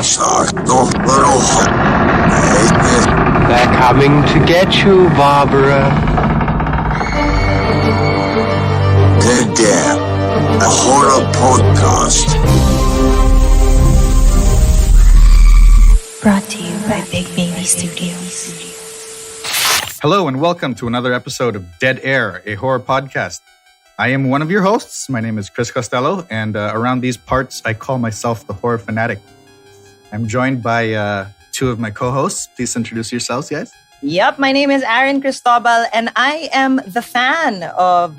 Sakto, pero... They're coming to get you, Barbara. Dead Air, a horror podcast. Brought to you by Big Baby Studios. Hello and welcome to another episode of Dead Air, a horror podcast. I am one of your hosts. My name is Chris Costello, and around these parts, I call myself the horror fanatic. I'm joined by two of my co-hosts. Please introduce yourselves, guys. Yep, my name is Aaron Cristobal, and I am the fan of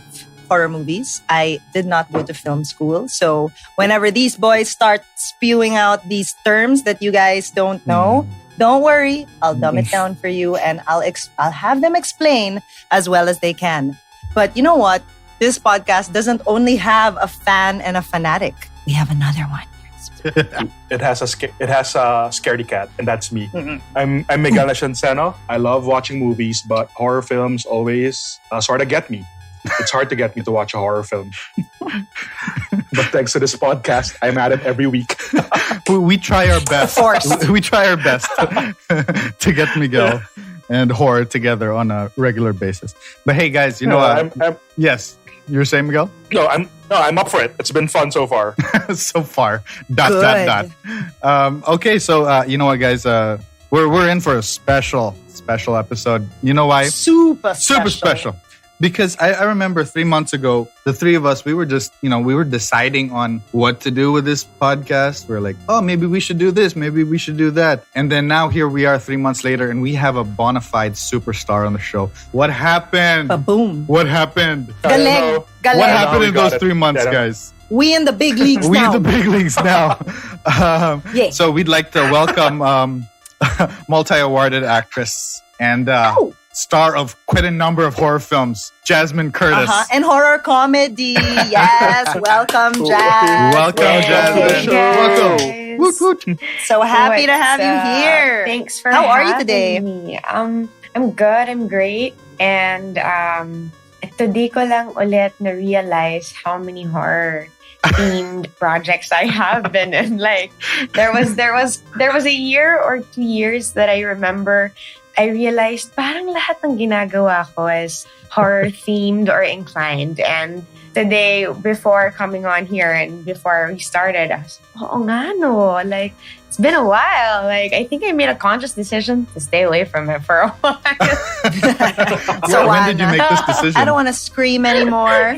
horror movies. I did not go to film school, so whenever these boys start spewing out these terms that you guys don't know, don't worry, I'll dumb it down for you, and I'll have them explain as well as they can. But you know what? This podcast doesn't only have a fan and a fanatic. We have another one. It has a scaredy cat, and that's me. I'm Miguel Ashanseno. I love watching movies, but horror films always sort of get me. It's hard to get me to watch a horror film. But thanks to this podcast, I'm at it every week. We try our best. We try our best to get Miguel and horror together on a regular basis. But hey, guys, you know, yes, you were saying, Miguel? No, I'm up for it. It's been fun so far. So far. Okay, so you know what, guys? We're in for a special episode. You know why? Super special. Because I remember 3 months ago, the three of us, we were deciding on what to do with this podcast. We're like, oh, maybe we should do this. Maybe we should do that. And then now here we are 3 months later, and we have a bona fide superstar on the show. What happened? Ba-boom. What happened? Galing. What happened in those 3 months, guys? We in the big leagues now. We in the big leagues now. So we'd like to welcome multi-awarded actress and star of quite a number of horror films, Jasmine Curtis. And horror comedy. Yes. Welcome, Jazz. Welcome, Jasmine. Welcome. Woot, woot. So happy to have you here. Thanks for How are you having today? me. I'm good. I'm great. And today ko lang ulit na-realize how many horror themed projects I have been in. Like there was a year or 2 years that I remember I realized parang lahat ng ginagawa ko is horror-themed or inclined. And today, before coming on here and before we started, I was like, oo nga no. Like, it's been a while. Like, I think I made a conscious decision to stay away from it for a while. So when did you make this decision? I don't want to scream anymore.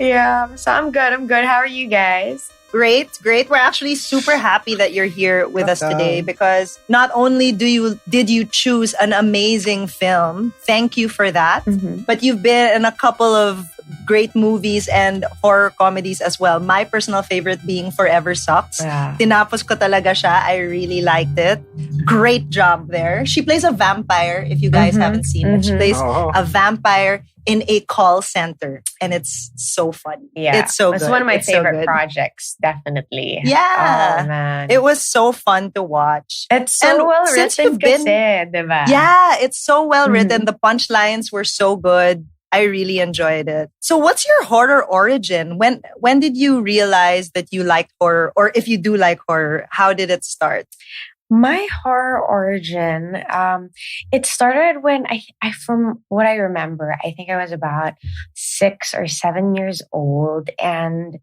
Yeah. So I'm good. How are you guys? Great. We're actually super happy that you're here with us today because not only did you choose an amazing film, thank you for that, but you've been in a couple of great movies and horror comedies as well. My personal favorite being Forever Sucks. Yeah. Tinapos ko talaga siya. I really liked it. Great job there. She plays a vampire, if you guys haven't seen it. She plays a vampire in a call center. And it's so funny. Yeah. It's so good. It's one of my favorite projects, definitely. Yeah. Oh, man. It was so fun to watch. It's so well written kasi, diba? Yeah, it's so well written. The punchlines were so good. I really enjoyed it. So what's your horror origin? When did you realize that you liked horror? Or if you do like horror, how did it start? My horror origin, it started when I from what I remember, I think I was about 6 or 7 years old. And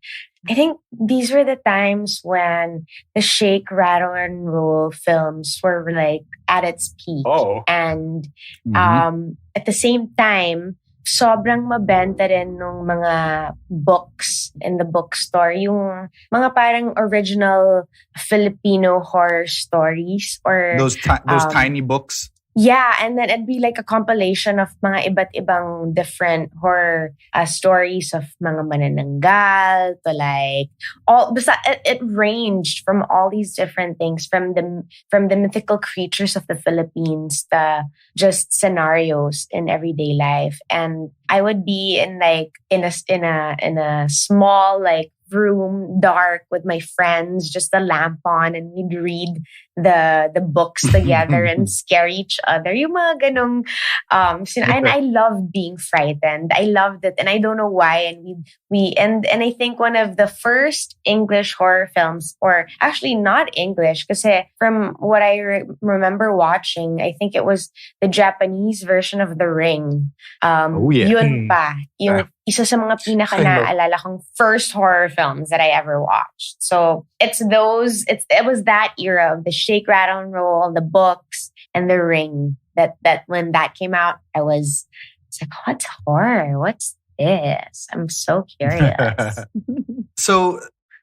I think these were the times when the Shake, Rattle, and Roll films were like at its peak. Oh. And at the same time, sobrang mabenta rin nung mga books in the bookstore. Yung mga parang original Filipino horror stories or those tiny books. Yeah, and then it'd be like a compilation of mga iba't ibang different horror stories of mga manananggal to like all. Basta it ranged from all these different things, from the mythical creatures of the Philippines to just scenarios in everyday life. And I would be in a small like room, dark, with my friends, just a lamp on, and we'd read the books together and scare each other. Yung mga ganong, and I loved being frightened. I loved it, and I don't know why. And I think one of the first English horror films, or actually not English, kasi from what I remember watching, I think it was the Japanese version of The Ring. Yun pa. Yung isa sa mga pinaka naaalala kong first horror films that I ever watched. So it was that era of the Shake, Rattle, and Roll, the books, and The Ring. That when that came out, I was like, what's horror? What's this? I'm so curious. So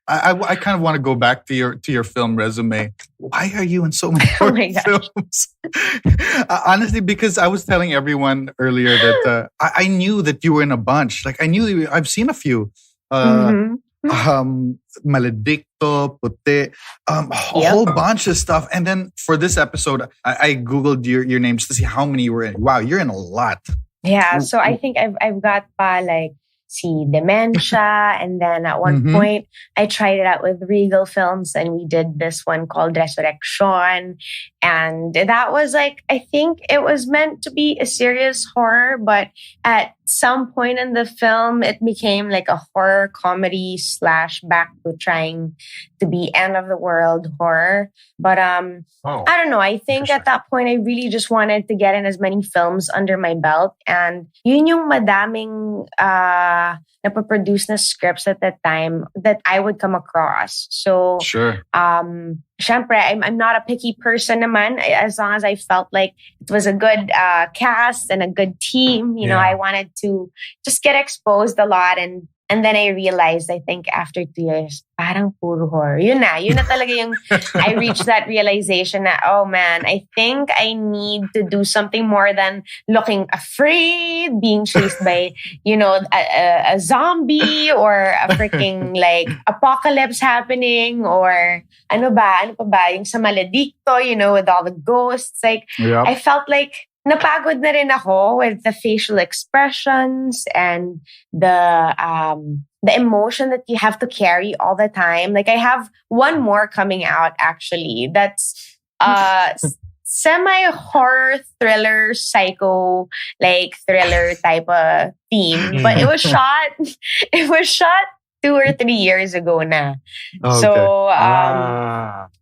I kind of want to go back to your film resume. Why are you in so many horror films? Honestly, because I was telling everyone earlier that I knew that you were in a bunch. Like I've seen a few. Maledicto, Puti, a whole bunch of stuff. And then for this episode, I Googled your names to see how many you were in. Wow, you're in a lot. Yeah, so I think I've got like Dementia, and then at one point I tried it out with Regal Films, and we did this one called Resurrection, and that was like, I think it was meant to be a serious horror, but at some point in the film it became like a horror comedy / back to trying to be end of the world horror. But I don't know, I think at that point I really just wanted to get in as many films under my belt, and yun yung madaming napaproduce na scripts at that time that I would come across. So sure. Syempre, I'm not a picky person naman. As long as I felt like it was a good cast and a good team, you know, I wanted to just get exposed a lot. And then I realized, I think after 2 years, parang puro horror. Yun na talaga yung, I reached that realization that, oh man, I think I need to do something more than looking afraid, being chased by, you know, a zombie or a freaking like apocalypse happening, or ano pa ba, yung sa Maledicto, you know, with all the ghosts. Like, I felt like napagod na rin ako with the facial expressions and the emotion that you have to carry all the time. Like, I have one more coming out actually that's semi-horror thriller, psycho, like thriller type of theme. But it was shot 2 or 3 years ago na. Okay. So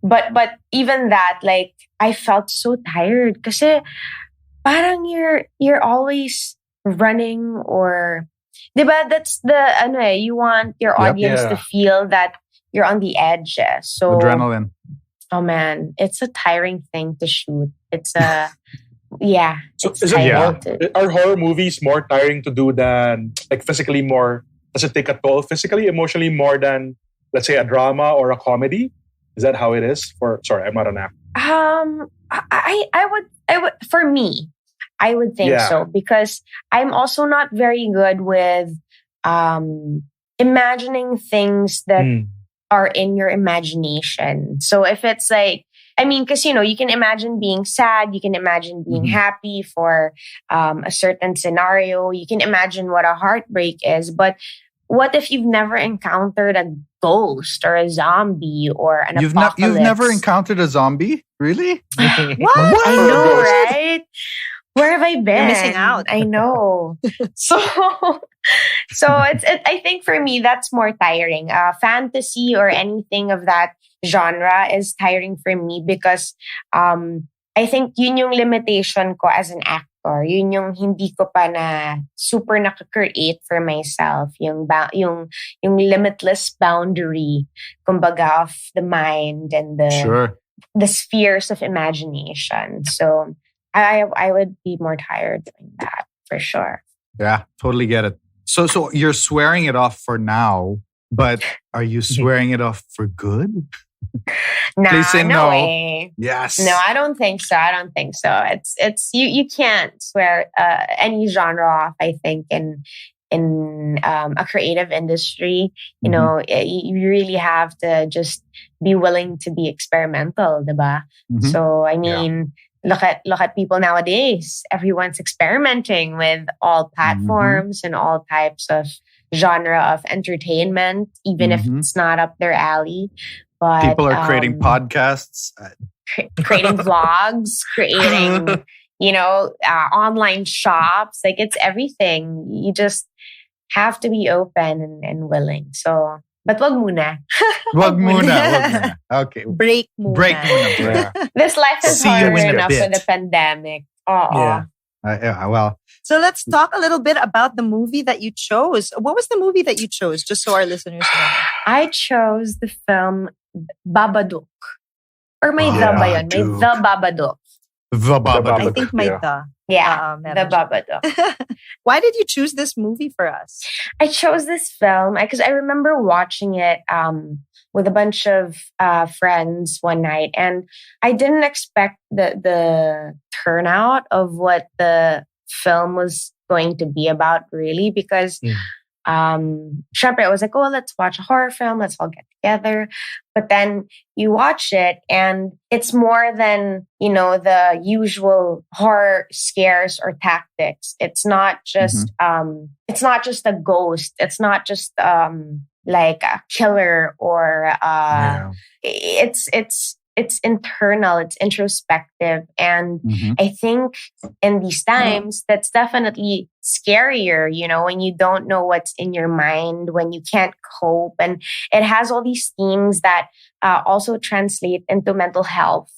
but even that, like, I felt so tired kasi parang you're always running, or diba, that's the you want your audience to feel that you're on the edge. So adrenaline. Oh man, it's a tiring thing to shoot. It's a So is it are horror movies more tiring to do than, like, physically more? Does it take a toll physically, emotionally more than, let's say, a drama or a comedy? Is that how it is? Sorry, I'm not an actor. I would, for me, I would think so, because I'm also not very good with imagining things that are in your imagination. So if it's like, I mean, because, you know, you can imagine being sad, you can imagine being happy for a certain scenario, you can imagine what a heartbreak is, but what if you've never encountered a ghost or a zombie or an apocalypse? You've never encountered a zombie? Really? What? I know, right? Where have I been? You're missing out. I know. So I think for me, that's more tiring. Fantasy or anything of that genre is tiring for me because I think yun yung limitation ko as an actor. Yun yung hindi ko pa na super naka-create for myself. Yung limitless boundary, kumbaga, of the mind and the spheres of imagination. So I would be more tired doing that for sure. Yeah, totally get it. So you're swearing it off for now, but are you swearing it off for good? Nah, Please say no way. Yes. No, I don't think so. It's you can't swear any genre off, I think, in a creative industry. You know, you really have to just be willing to be experimental, diba? So I mean, look at people nowadays. Everyone's experimenting with all platforms and all types of genre of entertainment, even if it's not up their alley. But People are creating podcasts. creating vlogs, creating, online shops. Like it's everything. You just have to be open and willing. So, but wag muna. Wag muna. Okay. Break muna. Yeah. This life is See you hard in a enough bit. with the pandemic. Yeah. Well, So let's talk a little bit about the movie that you chose. What was the movie that you chose? Just so our listeners know. I chose the film Babadook. Or may the ba yun? May the Babadook. The Babadook. I think may yeah. the. Yeah, meron the siya. Babadook. Why did you choose this movie for us? I chose this film because I remember watching it with a bunch of friends one night, and I didn't expect the turnout of what the film was going to be about, really, because syempre, I was like, oh, let's watch a horror film, let's all get together. But then you watch it and it's more than, the usual horror scares or tactics. It's not just it's not just a ghost. It's not just like a killer or it's internal, it's introspective. And I think in these times, that's definitely scarier, when you don't know what's in your mind, when you can't cope. And it has all these themes that also translate into mental health.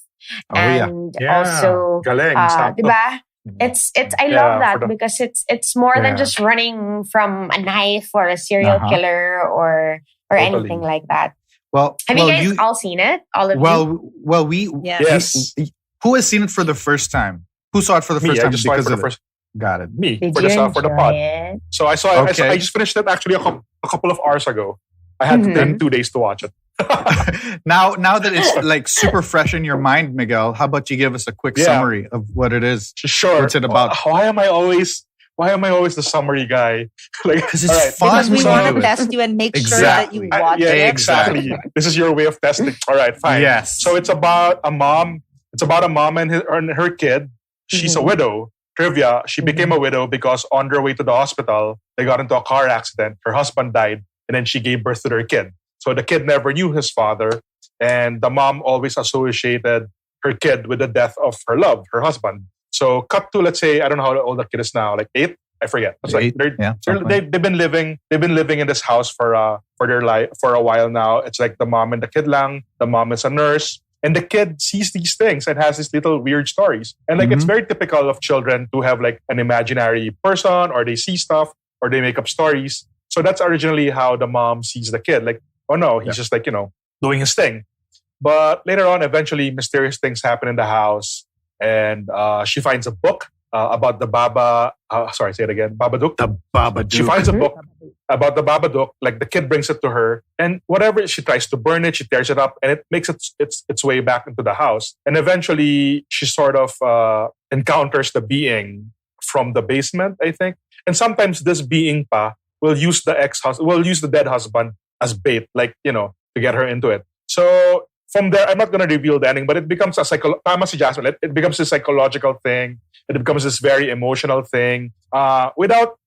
And also, Galing, diba? It's I love that because it's more than just running from a knife or a serial killer or anything like that. Well, have you guys all seen it? All of you? Well, we yes. Who has seen it for the first time? Who saw it for the first time? I just saw it for the first. Got it. Me Did for you the pod. enjoy it? So I saw it. Okay. I just finished it actually a couple of hours ago. I had to take 2 days to watch it. now that it's like super fresh in your mind, Miguel, how about you give us a quick summary of what it is? Sure. What's it about? Why am I always the summary guy? Because it's fun. Because we So want do to it. test you and make sure that you Exactly. watch it. Exactly. This is your way of testing. All right, fine. Yes. So it's about a mom. It's about a mom and her kid. She's a widow. Trivia: she became a widow because on their way to the hospital, they got into a car accident. Her husband died, and then she gave birth to their kid. So the kid never knew his father, and the mom always associated her kid with the death of her love, her husband. So cut to, let's say, I don't know how old the kid is now, like 8. I forget. It's like they've been living in this house for their life for a while now. It's like the mom and the kid lang. The mom is a nurse, and the kid sees these things and has these little weird stories. And like it's very typical of children to have like an imaginary person, or they see stuff, or they make up stories. So that's originally how the mom sees the kid. Like, oh no, he's just like, doing his thing. But later on, eventually, mysterious things happen in the house. And she finds a book about the say it again. Babadook. The Babadook. She finds a book about the Babadook. Like the kid brings it to her. And whatever, she tries to burn it. She tears it up. And it makes its way back into the house. And eventually, she sort of encounters the being from the basement, I think. And sometimes this being will use the dead husband as bait, like, to get her into it. So from there, I'm not going to reveal the ending, but it becomes Jasmine. It becomes a psychological thing. It becomes this very emotional thing. Without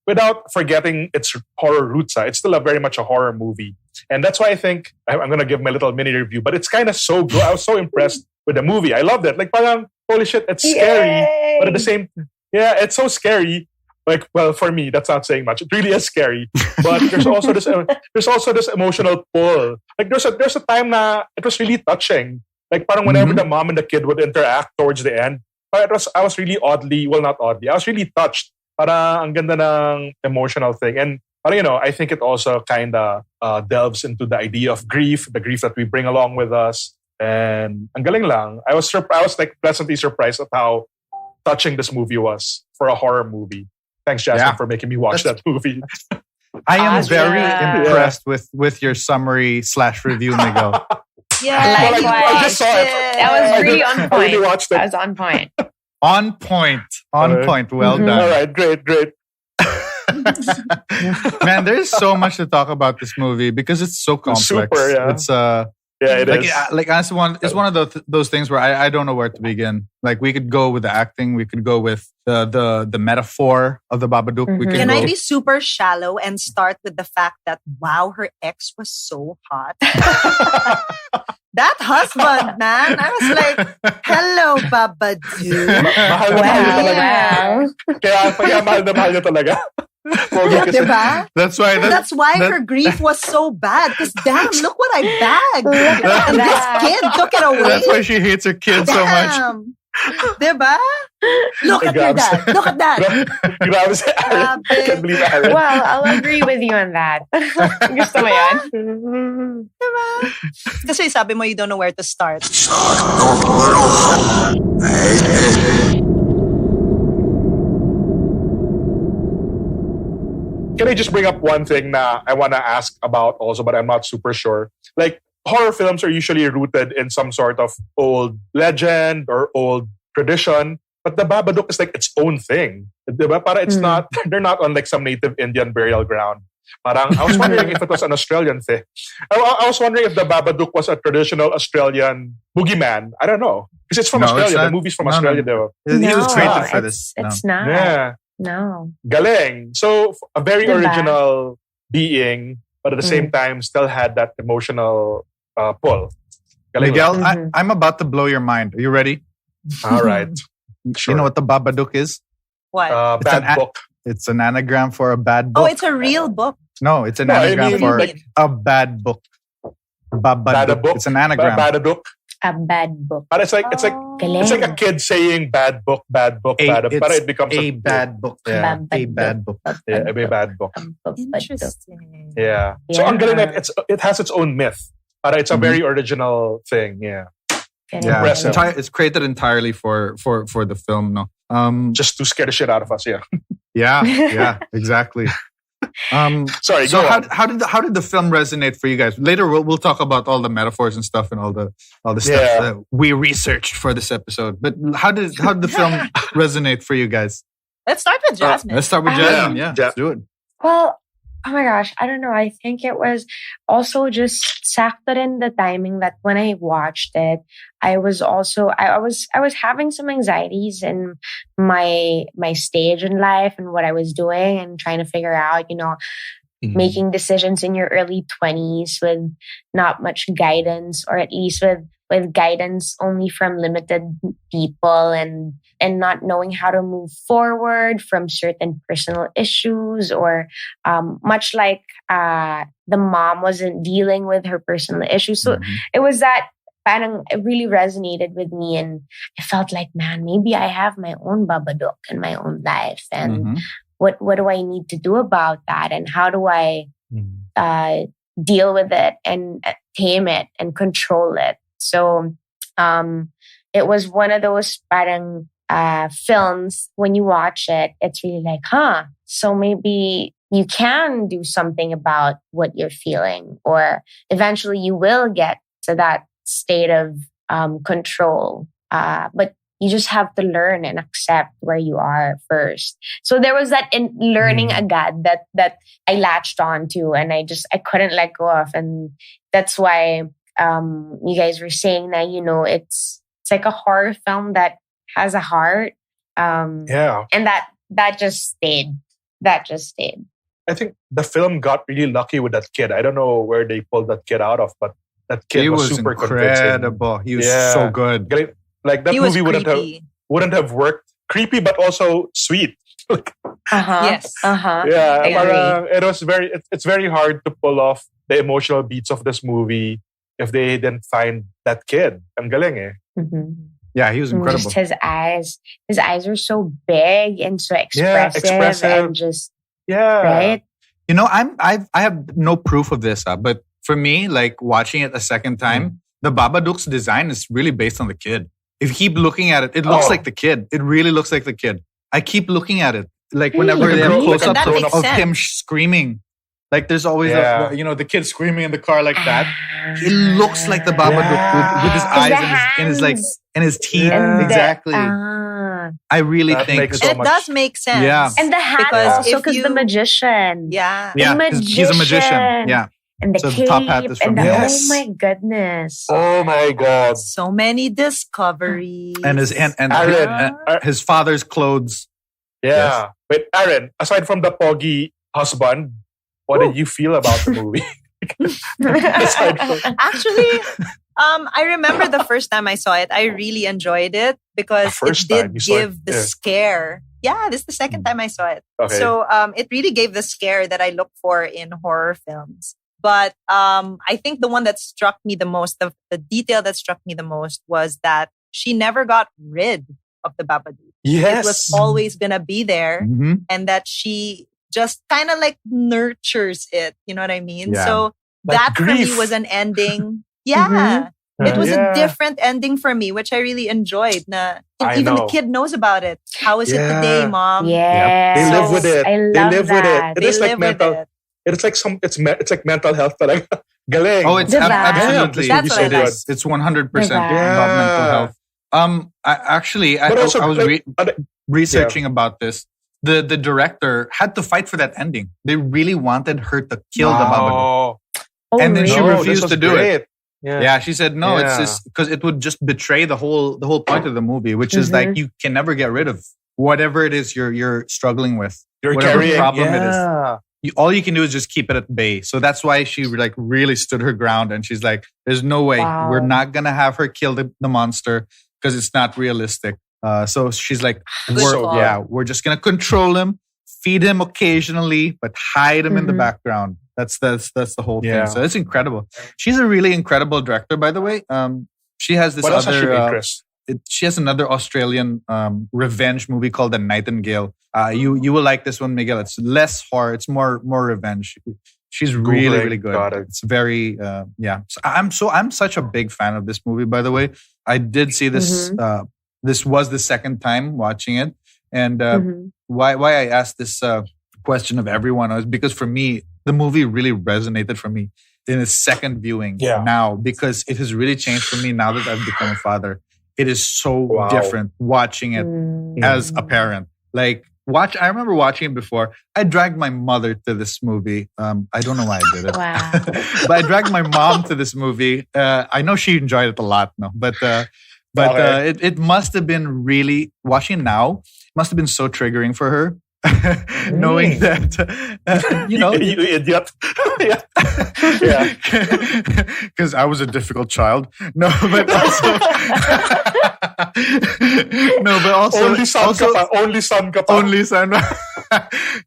forgetting its horror roots. It's still very much a horror movie. And that's why I think I'm going to give my little mini review, but it's kind of so good. I was so impressed with the movie. I loved it. Like, parang, holy shit, it's scary. But at the same, it's so scary. Like, well, for me, that's not saying much. It really is scary, but there's also this emotional pull. Like, there's a time na it was really touching. Like, parang whenever the mom and the kid would interact towards the end, I was really I was really touched. Parang ang ganda ng emotional thing, and I think it also kind of delves into the idea of grief, the grief that we bring along with us, and ang galing lang. I was like pleasantly surprised at how touching this movie was for a horror movie. Thanks, Jasmine, for making me watch that movie. I am very impressed with your summary / review, Miguel. Yeah, Likewise. I just saw it. That was really on point. I really watched it. That was on point. On point. Well done. All right, great. Man, there's so much to talk about this movie because it's so complex. Super, yeah. Yeah, it Like, is. like honestly, one of those things where I don't know where to begin. Like we could go with the acting, we could go with the metaphor of the Babadook. We could Can go. I be super shallow and start with the fact that wow, her ex was so hot. That husband, man. I was like, hello, Babadook. Mahal na mahal niya talaga. Kaya mahal na mahal niya talaga. Pogi kasi. Diba? That's why. That's why her grief was so bad. Because damn, look what I bagged. And this kid took it away. That's why she hates her kid so much. Damn. Diba? Look at your dad. Look at that. Grabe si Aaron. I can't believe Aaron. Well, I'll agree with you on that. Gusto mo yan? Diba? Kasi sabi mo you don't know where to start. Can I just bring up one thing na I want to ask about also, but I'm not super sure. Like, horror films are usually rooted in some sort of old legend or old tradition, but the Babadook is like its own thing. Diba? Para it's not, they're not on like some native Indian burial ground. Parang, I was wondering if it was an Australian thing. I was wondering if the Babadook was a traditional Australian boogeyman. I don't know. Because it's from No, Australia. it's not. The movie's from No, Australia, no. though. He was No, created for this. It's No. not. Yeah. No. Galing. So, a very Diba? original being, but at the same time, still had that emotional pull. Galing. Miguel, Mhm. I'm about to blow your mind. Are you ready? All right. Sure. You know what the Babadook is? What? It's Bad an book. It's an anagram for a bad book. Oh, it's a real book. No, it's an No, I anagram mean, for like- a bad book. Babadook. Badabook. It's an anagram. Badadook. A bad book. But it's like it's like a kid saying bad book, bad book, bad book. But it becomes a bad book. Yeah. A bad book. Yeah, a bad book. Interesting. Yeah. So Yeah. ang galing that it has its own myth. But it's a Mhm. very original thing. Yeah. Yeah, Impressive. it's created entirely for the film. No, Just to scare the shit out of us. Yeah. yeah, exactly. Sorry. So Go on. how did the film resonate for you guys? Later we'll talk about all the metaphors and stuff and all the stuff Yeah. that we researched for this episode. But how did the film resonate for you guys? Let's start with Jasmine. Let's start with Jasmine. Yeah, let's do it. Well, oh my gosh, I don't know. I think it was also just sakto rin the timing that when I watched it, I was having some anxieties in my stage in life and what I was doing and trying to figure out, making decisions in your early 20s with not much guidance, or at least with guidance only from limited people, and not knowing how to move forward from certain personal issues, or much like the mom wasn't dealing with her personal issues. So it was that parang it really resonated with me, and I felt like, man, maybe I have my own Babadook in my own life, and what do I need to do about that, and how do I deal with it and tame it and control it? So it was one of those parang films, when you watch it, it's really like, so maybe you can do something about what you're feeling, or eventually you will get to that state of control. But you just have to learn and accept where you are first. So there was that in learning agad that I latched on to, and I couldn't let go of. And that's why you guys were saying that, it's like a horror film that has a heart. Yeah. And that just stayed. I think the film got really lucky with that kid. I don't know where they pulled that kid out of, but that kid He was was super incredible. He was Yeah. so good. convincing. Like that He was movie creepy. wouldn't have worked. Creepy, but also sweet. Yes. Yeah, I parang it's very hard to pull off the emotional beats of this movie if they didn't find that kid. Ang galing eh. Mhm. Yeah, he was incredible. Just his eyes are so big and so Yeah, expressive, expressive. and just Yeah. right. I have no proof of this, but for me, like watching it a second time, the Babadook's design is really based on the kid. If you keep looking at it, it looks Oh. like the kid. It really looks like the kid. I keep looking at it. Like Really? whenever they have Really? close-ups That makes of sense. him screaming. Like there's always Yeah. the kid screaming in the car like that. Ah. It looks like the Babadook with his Yeah. eyes The and his like hands. and his teeth. Yeah. Exactly. I really That think makes it's- so And it much. does make sense. Yeah. And the hat Because also, if because you- the magician. Yeah. yeah, he's a magician. magician. Yeah. and the So the cape top hat is from and the, him. Yes. oh my goodness. Oh my God. So many discoveries. And Aaron, his father's clothes. Yeah. Yes. Wait, Aaron, aside from the poggy husband, what did you feel about the movie? Aside from- Actually, I remember the first time I saw it, I really enjoyed it because The first it did time you saw it? give the Yeah. scare. Yeah, this is the second time I saw it. Okay. So it really gave the scare that I look for in horror films. But I think the one that struck me the most, the detail that struck me the most was that she never got rid of the Babadook. Yes. It was always going to be there, Mhm. and that she just kind of like nurtures it. You know what I mean? Yeah. So Like that for me grief. was an ending. Yeah. It was Yeah. a different ending for me, which I really enjoyed. And I even the know. kid knows about it. How is it Yeah. today, Mom? Yes. They live with it. I They love live with that. it. They It is like live with mental. it. It's like it's like mental health talaga. Galing. Oh, it's Diba? absolutely. That's what I like. It's 100% Diba? about mental Yeah. health. I But also, I was like, researching about this. The director had to fight for that ending. They really wanted her to kill the Babadook. Oh, And then she really? No, refused this was to do it. great. Yeah. Yeah, she said no. It's Yeah. just because it would just betray the whole point of the movie, which is like you can never get rid of whatever it is you're struggling with. You're Whatever carrying. problem it is. Yeah. All you can do is just keep it at bay. So that's why she like really stood her ground, and she's like, "There's no way Wow. we're not gonna have her kill the monster because it's not realistic." So she's like, Good call. we're just gonna control him, feed him occasionally, but hide him in the Mhm. background." That's the whole Yeah. thing. So it's incredible. She's a really incredible director, by the way. She has this What else has she other. made, Chris? She has another Australian revenge movie called The Nightingale. You will like this one, Miguel. It's less horror. It's more revenge. She's really Googling. really good. Got it. It's very yeah. So I'm such a big fan of this movie. By the way, I did see this. This was the second time watching it, and why I asked this question of everyone was because for me the movie really resonated for me in its second viewing Yeah. now because it has really changed for me now that I've become a father. It is so Wow. different watching it as a parent. Like I remember watching it before. I dragged my mother to this movie. I don't know why I did it. Wow. But I dragged my mom to this movie. I know she enjoyed it a lot, no, but Okay. it must have been really watching it now. Must have been so triggering for her, knowing that you know. You idiot. Yeah. Yeah. Because I was a difficult child. No, but also, no, but also, Only son also, ka pa. Only son ka pa. only son.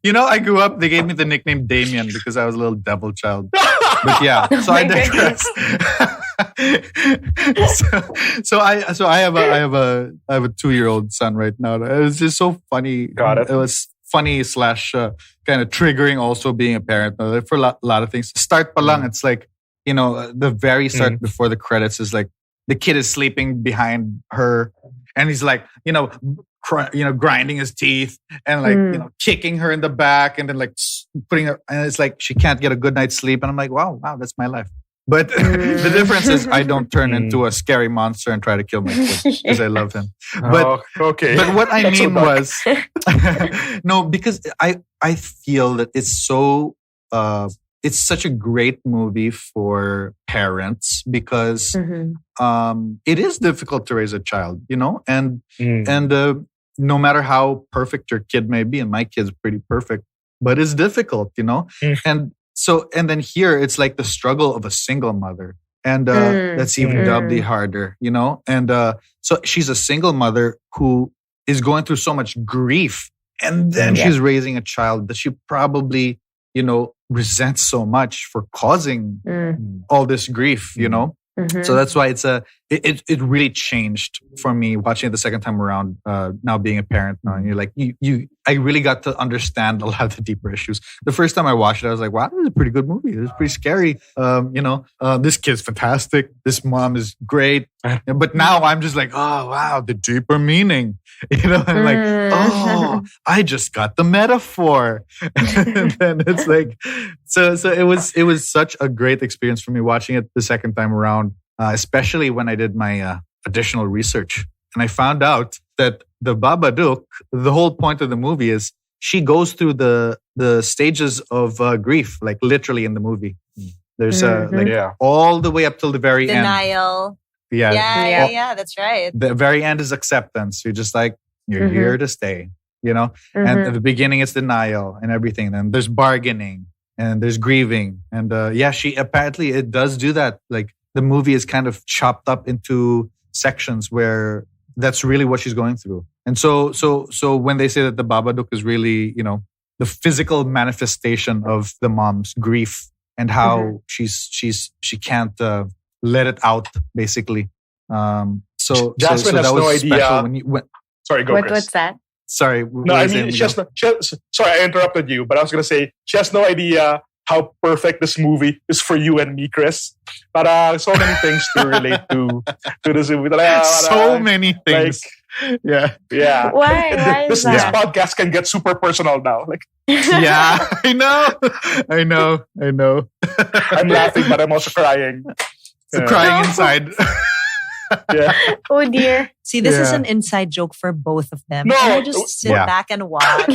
You know, I grew up. They gave me the nickname Damien because I was a little devil child. But yeah, so I my digress. so I have a 2-year-old son right now. It was just so funny. Got it. It was funny / kind of triggering also being a parent for a lot of things. Start pa lang, it's like, you know, the very start before the credits is like the kid is sleeping behind her and he's like, grinding his teeth and like, kicking her in the back and then like putting her, and it's like she can't get a good night's sleep. And I'm like, wow, that's my life. But the difference is I don't turn into a scary monster and try to kill my kid because I love him. But Oh, okay. but what I That's so mean dark. was no, because I feel that it's so it's such a great movie for parents because it is difficult to raise a child, you know, and no matter how perfect your kid may be, and my kid's pretty perfect, but it's difficult, you know, and then here it's like the struggle of a single mother. And that's even doubly harder, you know? And so she's a single mother who is going through so much grief. And then she's raising a child that she probably, you know, resents so much for causing all this grief, you know? So that's why it really changed for me watching it the second time around, now being a parent now. And you're like, I really got to understand a lot of the deeper issues. The first time I watched it, I was like, wow, this is a pretty good movie. It was pretty scary. This kid's fantastic. This mom is great. But now I'm just like, oh, wow, the deeper meaning. You know, I'm like, oh, I just got the metaphor. And then it's like, so it was such a great experience for me watching it the second time around, especially when I did my additional research. And I found out that the Babadook, the whole point of the movie is she goes through the stages of grief, like literally in the movie. There's Mhm. Yeah. all the way up till the very end. Denial. Yeah. Yeah. That's right. The very end is acceptance. You're just like, you're Mhm. here to stay, you know? And Mhm. at the beginning, it's denial and everything. Then there's bargaining and there's grieving. And she apparently, it does do that. Like the movie is kind of chopped up into sections where that's really what she's going through. And so when they say that the Babadook is really, you know, the physical manifestation of the mom's grief and how she can't let it out, basically. Jasmine has that was no special idea. when Sorry, go, Chris. What's that? sorry. No, I mean, sorry, I interrupted you, but I was going to say, she has no idea how perfect this movie is for you and me, Chris. But so many things to relate to this movie. So many things. Yeah. Why This is that? podcast can get super personal now. Like, Yeah. I know. I'm laughing, but I'm also crying. Yeah. Crying inside. Yeah. Oh dear. See, this is Yeah. an inside joke for both of them. No. Can I just sit Yeah. back and watch?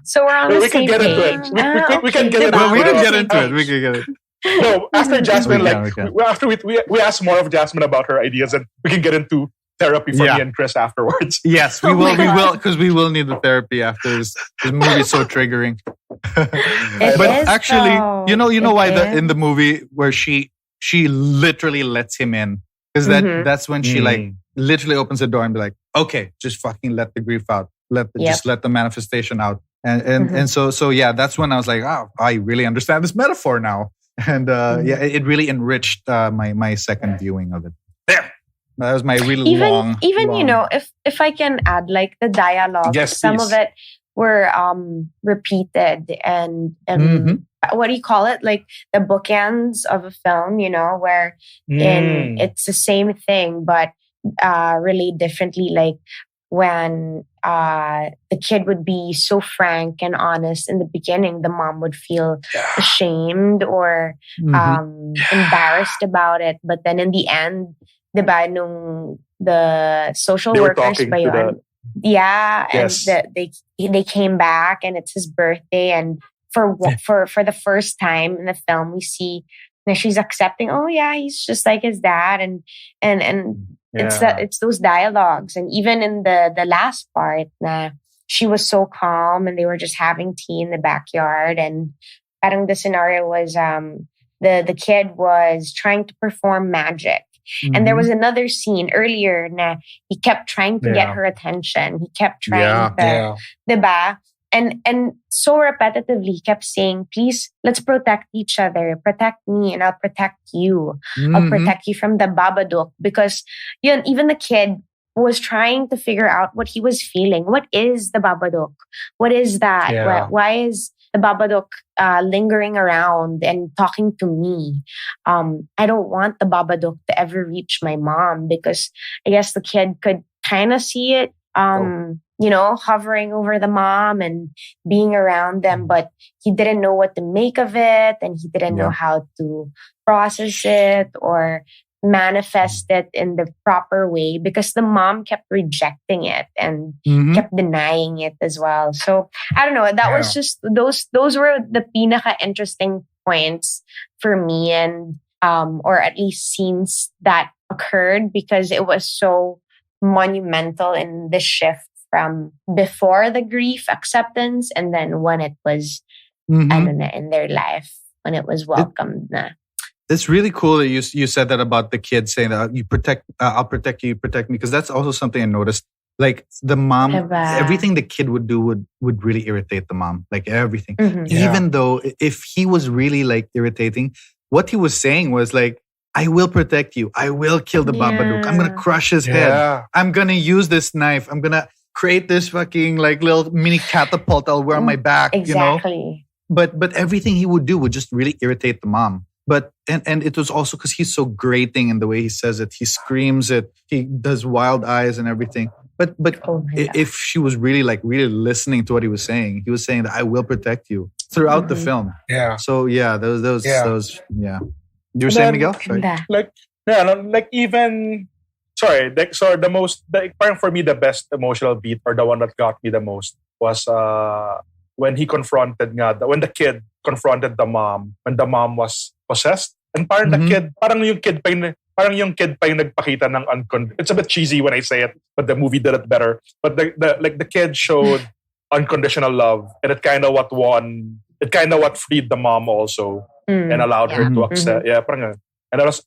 So we're on the We can same get into page. it. We can get into Well, we it. can We're get on into the it. same We page. can get it. No, after Jasmine, We can. after we ask more of Jasmine about her ideas, and we can get into therapy for Yeah. me and Chris afterwards. Yes, we Oh my will. We God. will, because we will need the therapy after this. This movie is so triggering. It But is, actually, though. you know It why is. in the movie where she literally lets him in, because Mhm. that's when she like literally opens the door and be like, okay, just fucking let the grief out, just let the manifestation out, and so yeah, that's when I was like, oh, I really understand this metaphor now, and yeah, it really enriched my second viewing of it. There, that was my really long. Even you know, if I can add like the dialogue, Yes, some please. of it were repeated and Mhm. what do you call it? Like the bookends of a film, you know, where in it's the same thing but really differently. Like when the kid would be so frank and honest in the beginning, the mom would feel ashamed or Mhm. embarrassed about it. But then in the end, diba, nung the social They were workers talking ba to yun? Yeah, Yes. and they came back and it's his birthday, and for the first time in the film we see that she's accepting, oh yeah, he's just like his dad, and it's those dialogues. And even in the last part, she was so calm and they were just having tea in the backyard, and parang the scenario was the kid was trying to perform magic. And there was another scene earlier na he kept trying to get her attention. He kept trying to, diba? And so repetitively, he kept saying, please, let's protect each other. Protect me and I'll protect you. I'll protect you from the Babadook. Because yun, even the kid was trying to figure out what he was feeling. What is the Babadook? What is that? Yeah. Why is the Babadook lingering around and talking to me? I don't want the Babadook to ever reach my mom, because I guess the kid could kind of see it, you know, hovering over the mom and being around them, but he didn't know what to make of it, and he didn't know how to process it or manifest it in the proper way, because the mom kept rejecting it and kept denying it as well. So I don't know, that was just those were the pinaka interesting points for me, and or at least scenes that occurred, because it was so monumental in the shift from before the grief acceptance and then when it was ano na, in their life, when it was welcomed na. It's really cool that you said that about the kid saying that you protect, I'll protect you, you protect me, because that's also something I noticed. Like the mom, Diba? everything the kid would do would really irritate the mom. Like everything, Mhm. even though if he was really like irritating, what he was saying was like, "I will protect you. I will kill the Babadook. I'm gonna crush his head. I'm gonna use this knife. I'm gonna create this fucking like little mini catapult I'll wear on my back." Exactly. You know, but everything he would do would just really irritate the mom. But and it was also because he's so grating in the way he says it. He screams it. He does wild eyes and everything. But Oh my God. if she was really listening to what he was saying that I will protect you throughout the film. Yeah. So yeah, those yeah. You were And saying, then- Miguel? Sorry. Ganda. Like even the most, parang for me, the best emotional beat, or the one that got me the most, was when the kid confronted the mom when the mom was possessed. And parang the kid, parang yung kid pa yung nagpakita ng it's a bit cheesy when I say it, but the movie did it better. But the kid showed unconditional love, and it kind of what freed the mom also and allowed her to accept. Yeah, parang and that's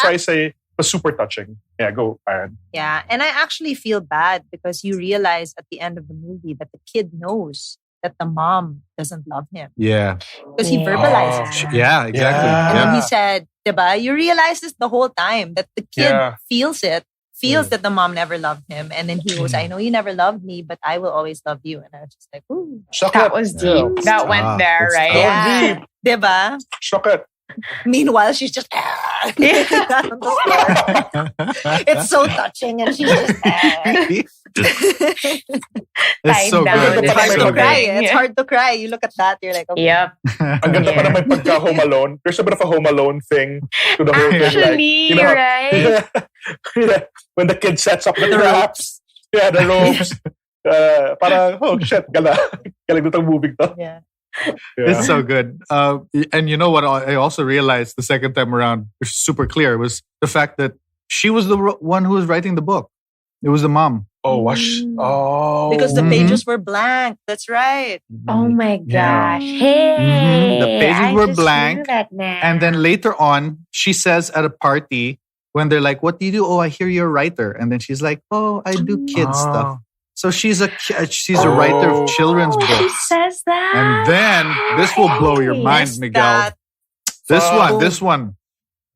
why I say it was super touching. Yeah, go, Aaron. Yeah, and I actually feel bad because you realize at the end of the movie that the kid knows that the mom doesn't love him. Yeah. Because he verbalizes it. Yeah, exactly. And Yeah. then he said, diba, you realize this the whole time, that the kid feels that the mom never loved him. And then he goes, I know you never loved me, but I will always love you. And I was just like, ooh. That was deep. That went there, right? Yeah. Diba? Shock it. Meanwhile, she's just on the floor. It's so touching, and she's just It's so good. It's hard It's so to cry. good. It's hard to cry. You look at that, you're like, okay. Yep. Ang ganda pa naman pagka Home Alone. There's a bit of a Home Alone thing to the whole thing. Actually, right? When the kid sets up the traps. Yeah, the ropes. Parang, oh shit, galing itong movie to. Yeah. It's so good. And you know what I also realized the second time around, which is super clear, was the fact that she was the one who was writing the book. It was the mom. Oh, wash. Oh. Because the pages were blank. That's right. Oh my gosh. Yeah. Hey. The pages were just blank. knew that now. And then later on, she says at a party, when they're like, what do you do? Oh, I hear you're a writer. And then she's like, oh, I do kids stuff. So she's a writer of children's She books. says that. And then this will blow your mind, Missed Miguel. that.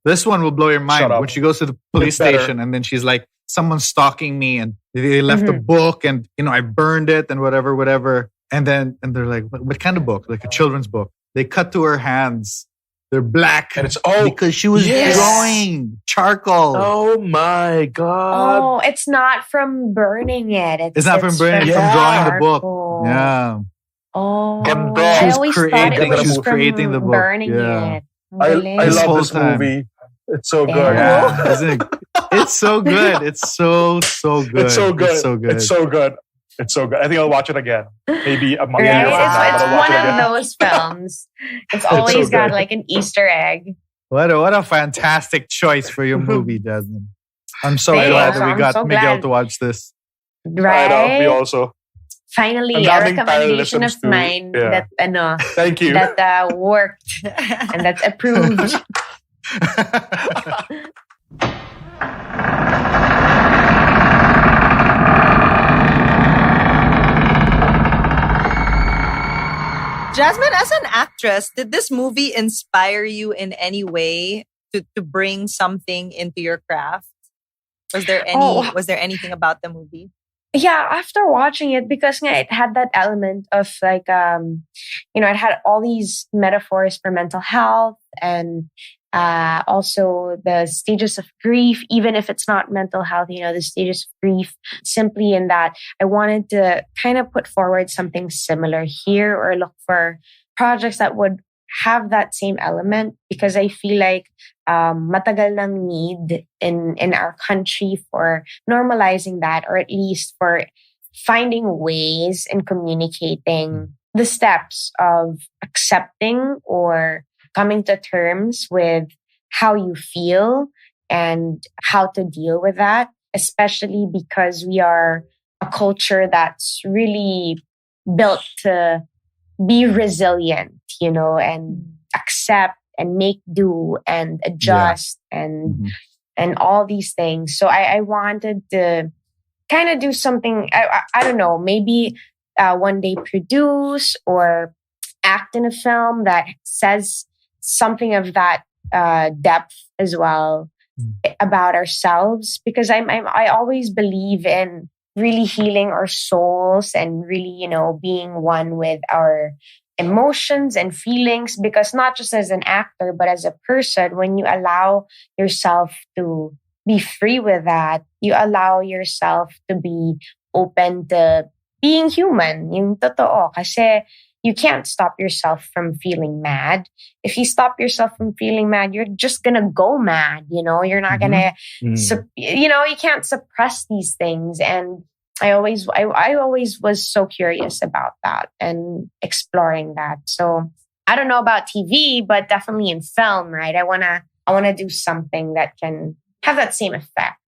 This one will blow your mind. Shut up. When she goes to the police It's better. station and then she's like, someone's stalking me and they left a book and I burned it and whatever. And they're like, what kind of book? Like a children's book. They cut to her hands. They're black. And it's because she was drawing charcoal. Oh my God. Oh, it's not from burning it. It's not from burning, it's from drawing the book. charcoal. Yeah. Oh, Ganda. I She was always thought creating- it she was was from creating the book. burning Yeah. it. I This love whole this time. movie. It's so good. Yeah. Isn't it? It's so good. It's so good. It's so good. It's so good. It's so good. It's so good. I think I'll watch it again. Maybe a month Right? from now, but It's I'll watch one it of again. those films. It's always so got good. like an Easter egg. What a fantastic choice for your movie, Jasmine. I'm so Thanks. glad that we I'm got so Miguel glad. to watch this. Right? I know. Me also. Finally, Ang a daming recommendation of parallelisms to- mine yeah. Thank you. that worked and that's approved. Jasmine, as an actress, did this movie inspire you in any way to bring something into your craft? Was there anything about the movie? Yeah, after watching it, because it had that element of like, it had all these metaphors for mental health and also the stages of grief, even if it's not mental health, the stages of grief, simply in that I wanted to kind of put forward something similar here or look for projects that would have that same element, because I feel like matagal nang need in our country for normalizing that, or at least for finding ways in communicating the steps of accepting or coming to terms with how you feel and how to deal with that, especially because we are a culture that's really built to be resilient, and accept and make do and adjust and all these things. So I wanted to kind of do something, I don't know, maybe one day produce or act in a film that says something of that depth as well about ourselves, because I always believe in really healing our souls and really, being one with our emotions and feelings, because not just as an actor, but as a person, when you allow yourself to be free with that, you allow yourself to be open to being human, yung totoo. Kasi you can't stop yourself from feeling mad. If you stop yourself from feeling mad, you're just gonna go mad, You're not gonna, you can't suppress these things. And I always was so curious about that and exploring that. So I don't know about TV, but definitely in film, right? I wanna do something that can have that same effect.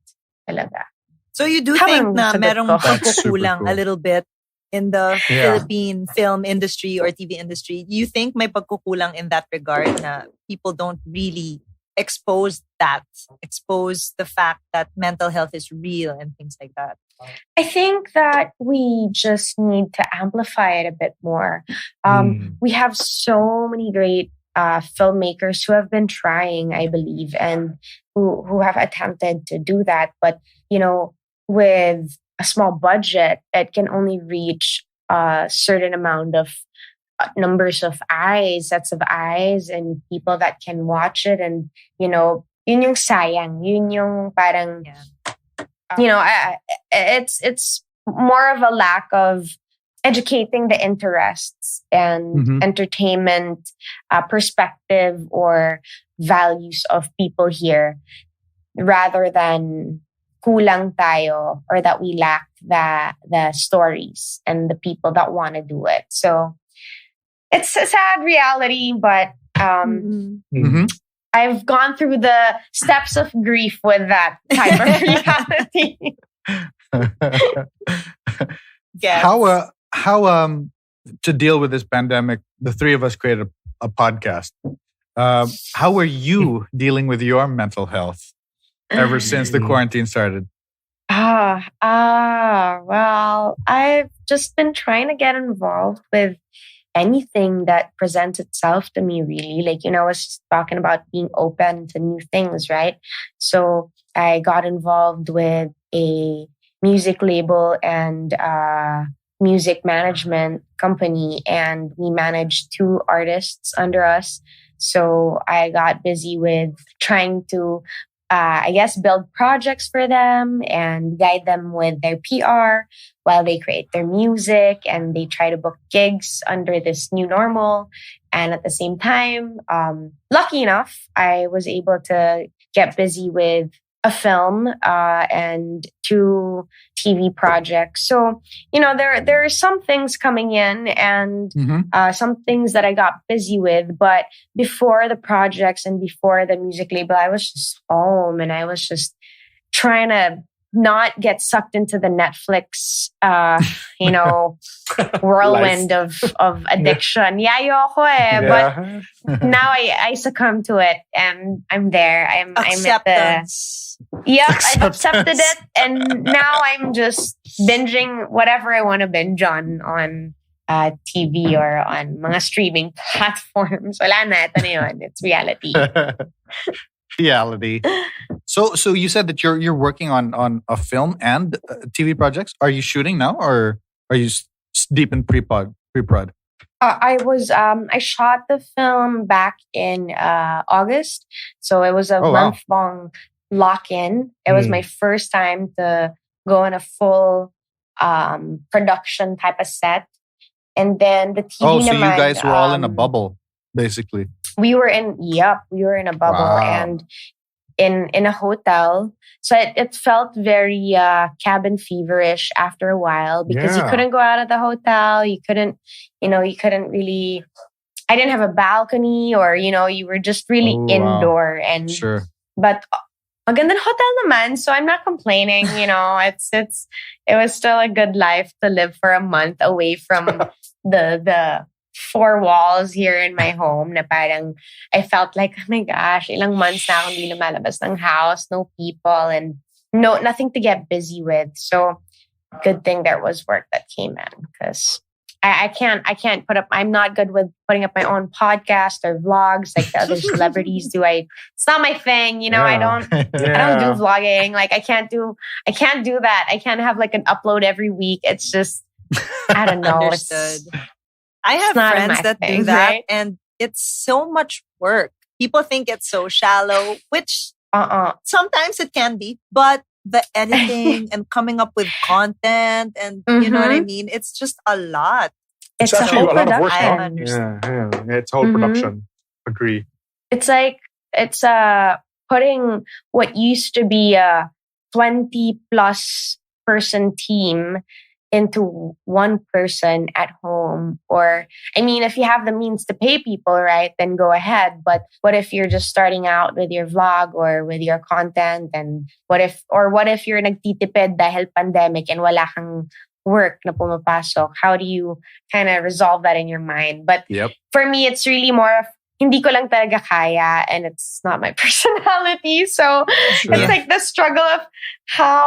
I love that. So you do Habang think na sagot merong ko. That's super pagkukulang cool. a little bit in the Yeah. Philippine film industry or TV industry? Do you think may pagkukulang in that regard na people don't really expose the fact that mental health is real and things like that? I think that we just need to amplify it a bit more. We have so many great filmmakers who have been trying, I believe, and who have attempted to do that. But, with a small budget, it can only reach a certain amount of numbers of eyes, sets of eyes, and people that can watch it. And, yun yung sayang. Yun yung parang... it's more of a lack of educating the interests and entertainment perspective or values of people here, rather than kulang tayo or that we lack the stories and the people that want to do it. So it's a sad reality, but I've gone through the steps of grief with that type of reality. Yes. How to deal with this pandemic? The three of us created a podcast. How are you dealing with your mental health ever since the quarantine started? Well, I've just been trying to get involved with anything that presents itself to me, really. I was just talking about being open to new things, right? So I got involved with a music label and music management company, and we managed 2 artists under us. So I got busy with trying to build projects for them and guide them with their PR while they create their music and they try to book gigs under this new normal. And at the same time, lucky enough, I was able to get busy with a film and 2 TV projects. So, there are some things coming in and some things that I got busy with. But before the projects and before the music label, I was just home and I was just trying to not get sucked into the Netflix, whirlwind of addiction. Ayoko eh. Yeah. But now I succumb to it and I'm there. I'm at Acceptance. I've accepted it, and now I'm just binging whatever I want to binge on TV or on mga streaming platforms. Wala na, ito na yun. It's reality. Reality. So you said that you're working on a film and TV projects. Are you shooting now, or are you deep in pre-prod? I shot the film back in August, so it was a month-long lock-in. It was my first time to go on a full production type of set, and then the TV. Oh, so you naman, guys were all in a bubble, basically. We were in a bubble. Wow. And in a hotel. So it felt very cabin feverish after a while because you couldn't go out of the hotel. You couldn't really, I didn't have a balcony or, you were just really indoor. Wow. And Sure. But magandang hotel naman, so I'm not complaining. It was still a good life to live for a month away from the 4 walls here in my home na parang I felt like, oh my gosh, ilang months na akong di lumalabas ng house, no people, and nothing to get busy with. So good thing there was work that came in because I can't put up, I'm not good with putting up my own podcast or vlogs like the other celebrities do. It's not my thing, I don't do vlogging. Like I can't do that. I can't have like an upload every week. It's just, I don't know. Understood. I have not friends my that thing, do that, right? and it's so much work. People think it's so shallow, which sometimes it can be, but the editing and coming up with content and you know what I mean? It's just a lot. It's a actually whole a lot of work. I Huh? understand. Yeah. It's whole production. Agree. It's like it's putting what used to be a 20+ person team into one person at home. Or, I mean, if you have the means to pay people, right, then go ahead. But what if you're just starting out with your vlog or with your content? And what if you're nagtitipid dahil pandemic and wala kang work na pumapasok? How do you kind of resolve that in your mind? But for me, it's really more of hindi ko lang talaga kaya, and it's not my personality. So it's like the struggle of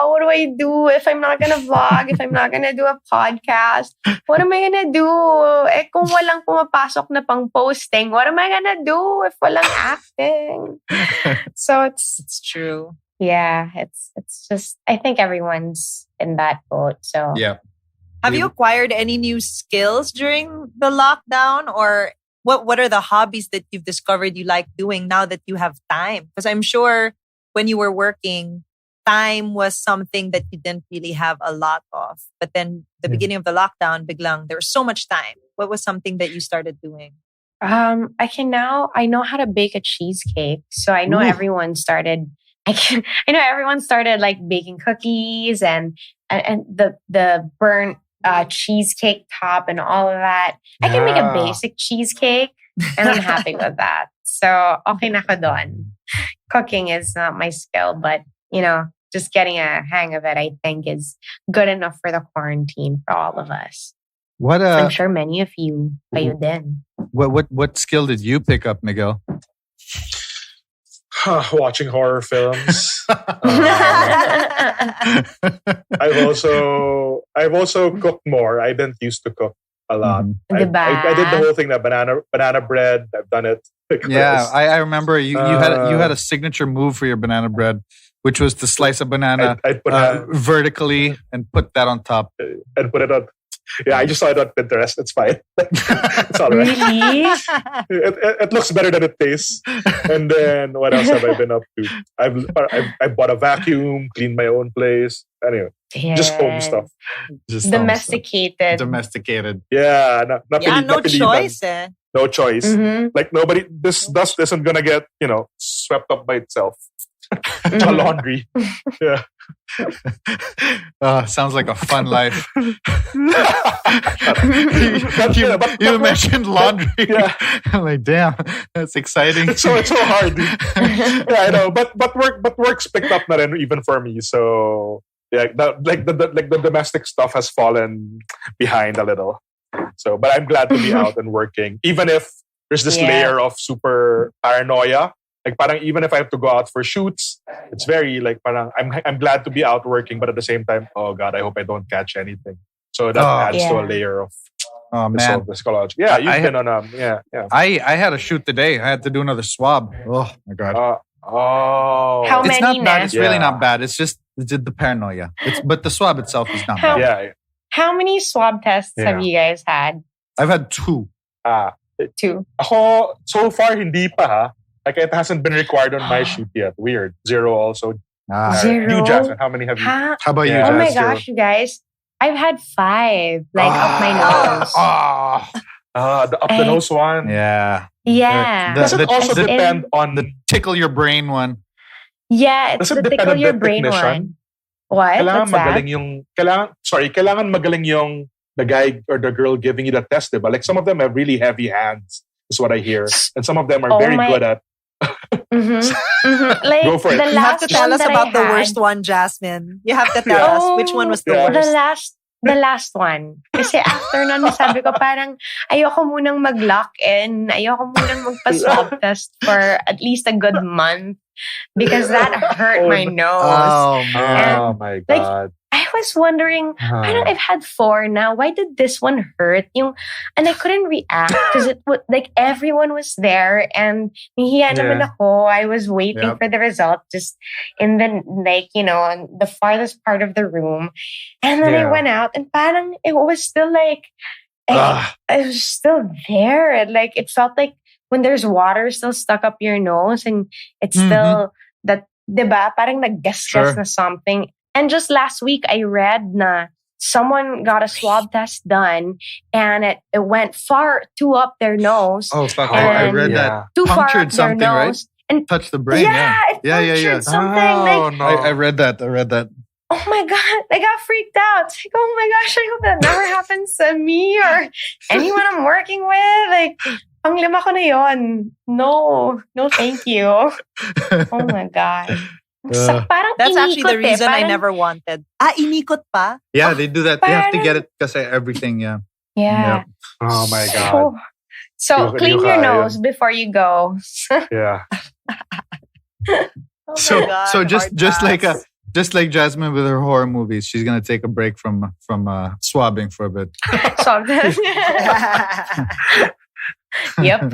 what do I do if I'm not gonna vlog, if I'm not gonna do a podcast? What am I gonna do? Kung walang pumapasok na pang posting, what am I gonna do if walang acting? So it's true. Yeah, it's just, I think everyone's in that boat. So have you acquired any new skills during the lockdown, or what are the hobbies that you've discovered you like doing now that you have time? Because I'm sure when you were working, time was something that you didn't really have a lot of. But then the beginning of the lockdown, biglang there was so much time. What was something that you started doing? I know how to bake a cheesecake. So I know everyone started like baking cookies and the burnt cheesecake top and all of that. I can make a basic cheesecake and I'm happy with that. So okay na ko doon. Cooking is not my skill, but just getting a hang of it, I think, is good enough for the quarantine for all of us. I'm sure many of you kayo din. What skill did you pick up, Miguel? Watching horror films. I've also cooked more. I didn't used to cook a lot. I did the whole thing, that banana bread. I've done it. Yeah, I remember you had a signature move for your banana bread, which was to slice a banana I'd put vertically and put that on top. And put it on. Yeah, I just saw it on Pinterest. It's fine. It's all right. Really? It looks better than it tastes. And then what else have I been up to? I bought a vacuum, cleaned my own place. Anyway, just home stuff. Just domesticated. Domesticated. Yeah, no choice. No choice. Mm-hmm. Like nobody. This dust isn't gonna get swept up by itself. It's a laundry. Yeah. Sounds like a fun life. You But mentioned laundry. Yeah. I'm like, damn, that's exciting. It's so hard. Yeah, I know. But work's picked up na rin even for me. So yeah, the domestic stuff has fallen behind a little. So, but I'm glad to be out and working, even if there's this layer of super paranoia. Like parang even if I have to go out for shoots, it's very like parang I'm glad to be out working, but at the same time, oh God, I hope I don't catch anything. So that adds to a layer of psychology. Yeah, you've been on I had a shoot today. I had to do another swab. Oh my God. How it's many not bad. It's really not bad. It's just the paranoia. But the swab itself is not bad. Yeah. How many swab tests have you guys had? I've had 2. 2. Ako, so far, hindi pa ha. Like it hasn't been required on my shoot yet. Weird. 0 also. 0? You, Jasmine, how many have you? How about you, Oh Jasmine? my gosh, you guys. I've had 5. Like up my nose. The up the nose one. Yeah. Yeah. Does it also depend on the tickle your brain one? Yeah, it's does it the depend tickle on your the brain technician? one. What? Kailangan What's that? kailangan magaling yung the guy or the girl giving you the test, diba? Like some of them have really heavy hands, is what I hear. And some of them are very good at Like go for it. You have to tell us about the had, worst one, Jasmine. You have to tell us which one was the worst. The last one. Kasi after nun, sabi ko parang ayoko munang mag-lock in. Ayoko munang magpa-swab test for at least a good month because that hurt my nose. Oh, man. Oh my God. I was wondering, parang I've had 4 now. Why did this one hurt? And I couldn't react because it was like everyone was there and nahiya naman ako. I was waiting for the result just in the the farthest part of the room. And then I went out and parang it was still like it was still there. And like it felt like when there's water still stuck up your nose and it's still that, diba? Parang naggasgas na something. And just last week, I read na someone got a swab test done and it went far too up their nose. Oh, fuck. I read that. Too far Punctured up their something, nose. right? And touched the brain. It punctured something. Oh, no. I read that. oh my God, I got freaked out. It's like, oh my gosh, I hope that never happens to me or anyone I'm working with. Like, ang lima ko na yon. No, thank you. Oh my God. Parang That's actually the inikot reason I Parang- never wanted. Inikot pa? Yeah, they do that. You have to parang- get it because everything. Yeah. Yeah. Oh my God. So Yung- clean yung your kaya. nose before you go. Yeah. Oh So my God, so just hard pass. just like Jasmine with her horror movies, she's gonna take a break from swabbing for a bit. So, yep.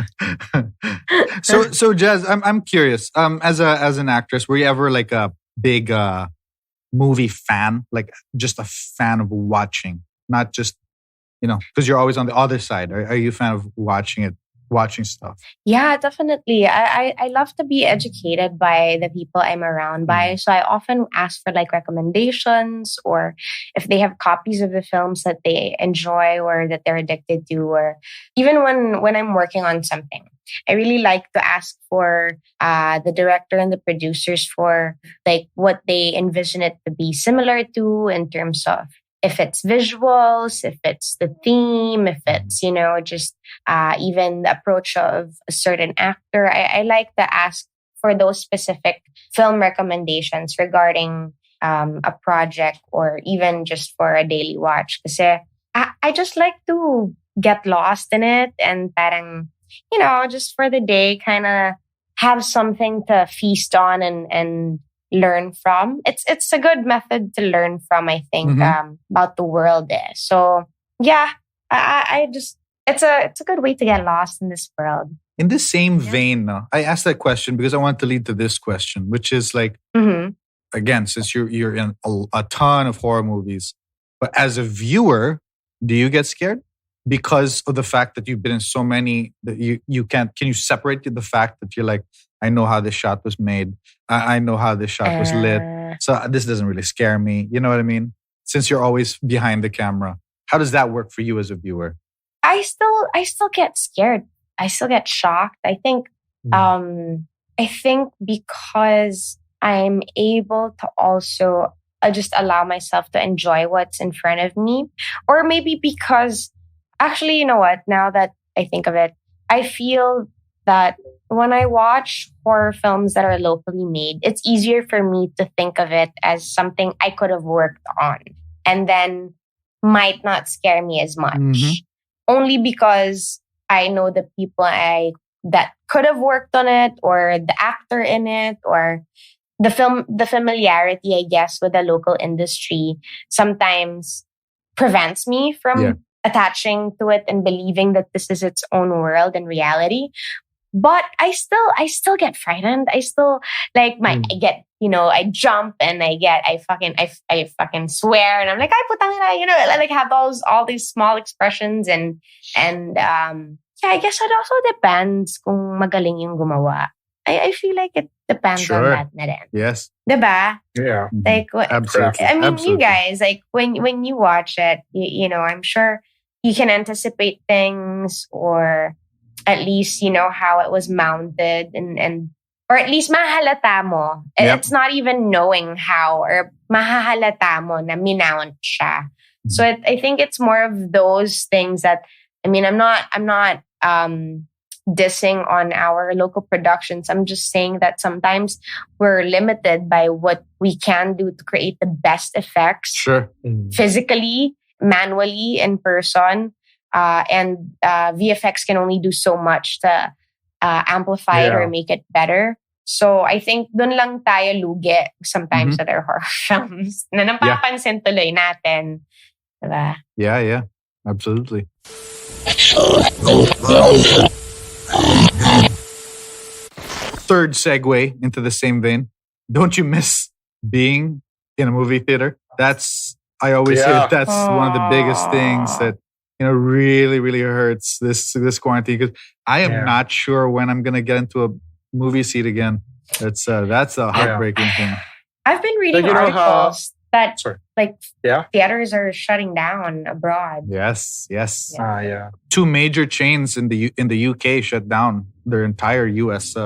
So Jazz, I'm curious. As an actress, were you ever like a big movie fan? Like just a fan of watching, not just because you're always on the other side. Are you a fan of watching stuff? Yeah, definitely. I love to be educated by the people I'm around by. So I often ask for like recommendations or if they have copies of the films that they enjoy or that they're addicted to, or even when I'm working on something. I really like to ask for the director and the producers for like what they envision it to be similar to in terms of if it's visuals, if it's the theme, if it's, just even the approach of a certain actor. I like to ask for those specific film recommendations regarding a project or even just for a daily watch. Kasi I just like to get lost in it and parang, just for the day, kind of have something to feast on and learn from. It's a good method to learn from, I think, about the world there. So yeah, I just it's a good way to get lost in this world. In the same vein, no, I asked that question because I want to lead to this question, which is like, again, since you're in a ton of horror movies, but as a viewer, do you get scared because of the fact that you've been in so many that you can't? Can you separate the fact that you're like, I know how this shot was made. I know how this shot was lit. So this doesn't really scare me. You know what I mean? Since you're always behind the camera, how does that work for you as a viewer? I still get scared. I still get shocked. I think because I'm able to also just allow myself to enjoy what's in front of me, or maybe because actually, you know what? Now that I think of it, I feel that when I watch horror films that are locally made, it's easier for me to think of it as something I could have worked on and then might not scare me as much. Only because I know the people that could have worked on it or the actor in it or the familiarity, I guess, with the local industry sometimes prevents me from attaching to it and believing that this is its own world and reality. But I still get frightened. I still I get, I jump and I fucking swear and I'm like, ay putang ina, like have all these small expressions and I guess it also depends kung magaling yung gumawa. I feel like it depends on that na rin. Yes. Diba? Yeah. Like Absolutely. I mean, Absolutely. you guys, like when you watch it, I'm sure you can anticipate things or at least how it was mounted and or at least mahalata mo. It's not even knowing how or mahahalata mo na minount siya. So I think it's more of those things that I'm not dissing on our local productions. I'm just saying that sometimes we're limited by what we can do to create the best effects physically, manually, in person. And VFX can only do so much to amplify it or make it better. So I think dun lang tayo lugi sometimes with our horror films na napapansin tuloy natin. Diba? Yeah. Absolutely. Third segue into the same vein. Don't you miss being in a movie theater? I always hear that's one of the biggest things that really, really hurts this quarantine, because I am not sure when I'm gonna get into a movie seat again. That's a heartbreaking thing. I've been reading articles that theaters are shutting down abroad. Yes. Yeah. 2 major chains in the UK shut down their entire US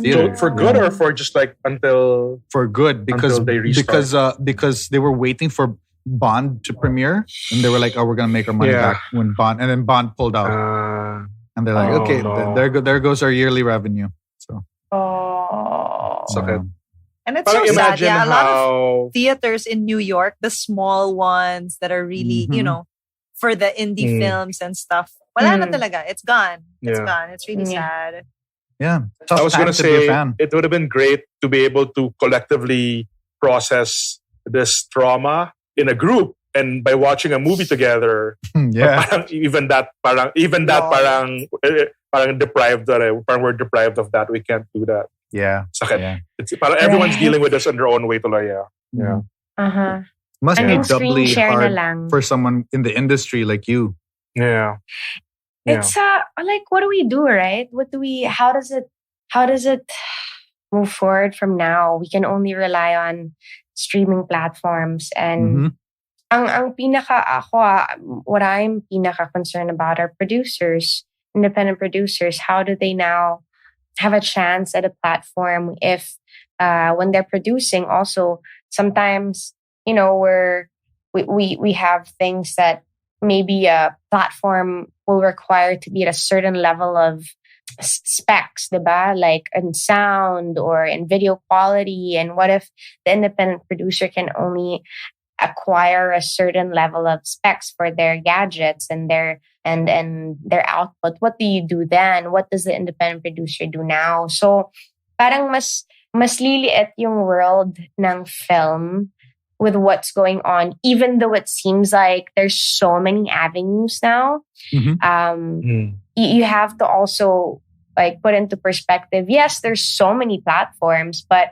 theater. So for good or for just like until For good, because Until they restart. because they were waiting for Bond to premiere, and they were like, "Oh, we're gonna make our money Yeah. back when Bond," and then Bond pulled out, and they're like, oh, "Okay, no. there goes our yearly revenue." So, Oh. Sakit. And it's Parang so sad. imagine Yeah, a lot of how theaters in New York, the small ones that are really, Mhm. for the indie films and stuff. Wala na talaga. It's gone. It's Yeah. gone. It's really sad. yeah, tough I was time gonna to be a say fan. it would have been great to be able to collectively process this trauma in a group and by watching a movie together. Yeah, Parang even that parang deprived parang we're deprived of that. We can't do that. yeah, Sakit. yeah. It's parang everyone's Right. dealing with this in their own way tuloy. Yeah. Uh-huh. Must And be yung screen doubly share na hard lang. for someone in the industry like you. Yeah. Yeah. It's like, what do we do, right? How does it move forward from now? We can only rely on streaming platforms, and Mhm. ang pinaka what I'm pinaka concerned about are producers, independent producers. How do they now have a chance at a platform if when they're producing? Also, sometimes we have things that maybe a platform will require to be at a certain level of specs, diba? Like in sound or in video quality. And what if the independent producer can only acquire a certain level of specs for their gadgets and their output? What do you do then? What does the independent producer do now? So parang mas liliit yung world ng film with what's going on, even though it seems like there's so many avenues now. You have to also like put into perspective. Yes, there's so many platforms, but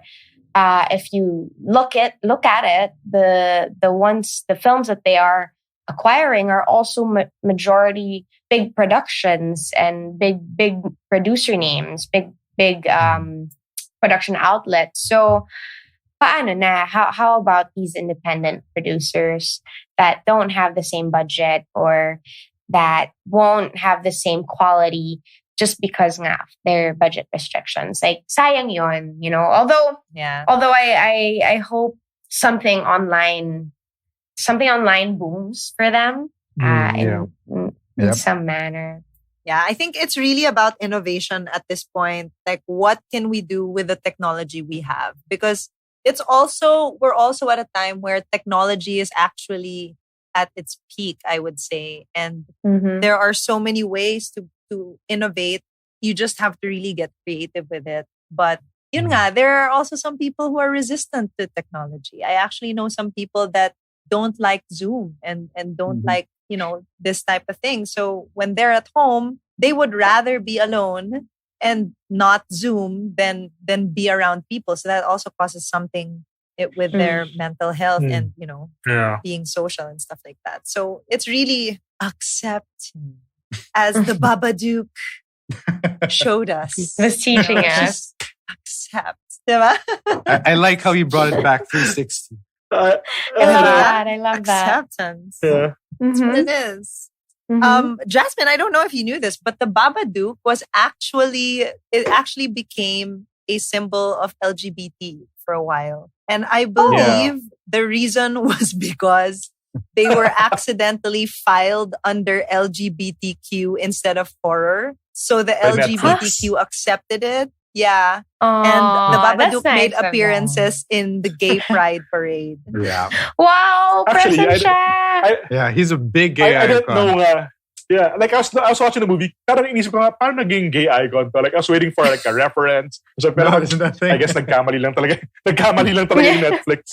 if you look at it, the films that they are acquiring are also majority big productions and big producer names, big production outlets. So paano na? How about these independent producers that don't have the same budget or that won't have the same quality just because nga of their budget restrictions? Like sayang yun, Although I hope something online booms for them in some manner. Yeah, I think it's really about innovation at this point. Like, what can we do with the technology we have? Because we're also at a time where technology is actually at its peak, I would say. And there are so many ways to innovate. You just have to really get creative with it. But yun nga, there are also some people who are resistant to technology. I actually know some people that don't like Zoom and don't like, this type of thing. So when they're at home, they would rather be alone and not Zoom than be around people. So that also causes something with their mental health and, being social and stuff like that. So it's really accepting, as the Babadook showed us. Was teaching us. Just accept. Diba? I like how you brought it back 360. I love that. Acceptance. Yeah. That's what it is. Jasmine, I don't know if you knew this, but the Babadook actually became a symbol of LGBT for a while. And I believe the reason was because they were accidentally filed under LGBTQ instead of horror. So the LGBTQ accepted it. Yeah. And the Babadook made appearances in the gay pride parade. Yeah. Wow, Actually, present siya. Yeah, he's a big gay I icon. didn't know. Yeah, like I was watching the movie. Parang inisip ko nga, parang naging gay icon to. Like I was waiting for like a reference. So, pero No, isn't that thing? I guess nagkamali lang talaga yung Netflix.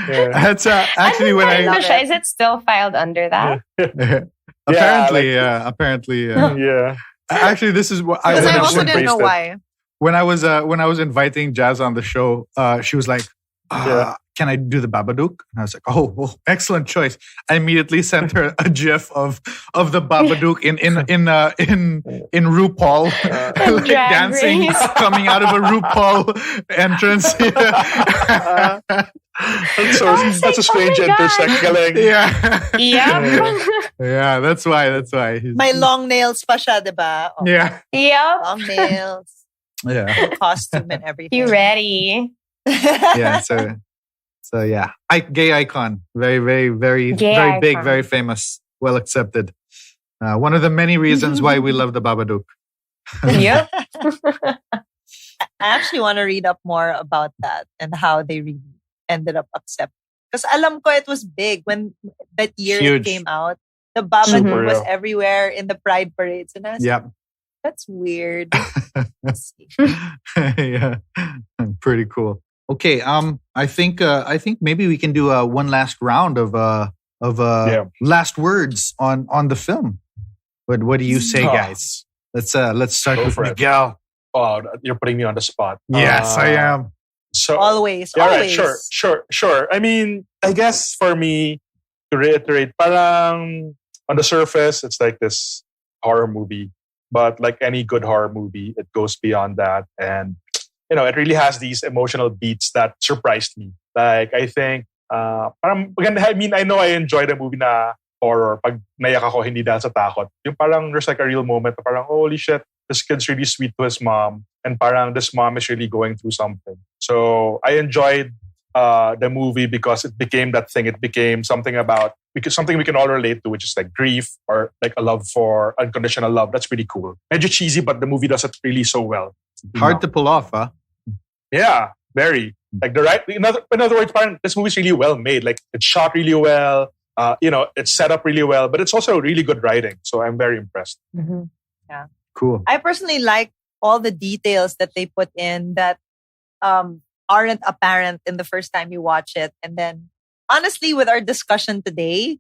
Yeah. That's actually when Is it still filed under that? apparently, Yeah, apparently. Yeah. Actually, this is what Because I also embraced didn't know it. why. when I was inviting Jazz on the show. She was like, "Can I do the Babadook?" And I was like, "Oh, well, excellent choice." I immediately sent her a GIF of the Babadook in RuPaul, like Drag dancing, race. coming out of a RuPaul entrance. That's a strange oh my God. intersecting. Yeah, Yep. yeah. That's why. He's, My long nails pa siya, diba? Oh, yeah. Yep. long nails. Yeah. costume and everything. You ready? Yeah. So yeah. Gay icon. Very, very, very, Gay very big, icon. very famous, well accepted. One of the many reasons why we love the Babadook. Yep. I actually want to read up more about that and how they really ended up accepting. Because alam ko it was big when that year Huge. it came out. The Babadook Super, was yeah. everywhere in the Pride parades. And I was like, Yep. that's weird. Yeah. Pretty cool. Okay. I think maybe we can do one last round of last words on the film. What do you say, Oh. guys? Let's start Go with for it. Miguel. Oh, you're putting me on the spot. Yes, I am. So Always. yeah, Always. right, sure. I mean, I guess for me, to reiterate, parang on the surface, it's like this horror movie. But like any good horror movie, it goes beyond that. And, it really has these emotional beats that surprised me. Like, I think, parang, I mean, I know I enjoyed a movie na horror. Pag naiyak ako, hindi dahil sa takot. Yung parang there's like a real moment na parang, holy shit, this kid's really sweet to his mom. And parang this mom is really going through something. So I enjoyed the movie because it became that thing. It became something we can all relate to, which is like grief or like a love for unconditional love. That's pretty cool. Medyo cheesy, but the movie does it really so well. Hard to pull off, huh? Yeah, very. Like in other words, parang this movie's really well made. Like it's shot really well. It's set up really well, but it's also really good writing. So I'm very impressed. Mhm. Cool. I personally like all the details that they put in that aren't apparent in the first time you watch it. And then, honestly, with our discussion today,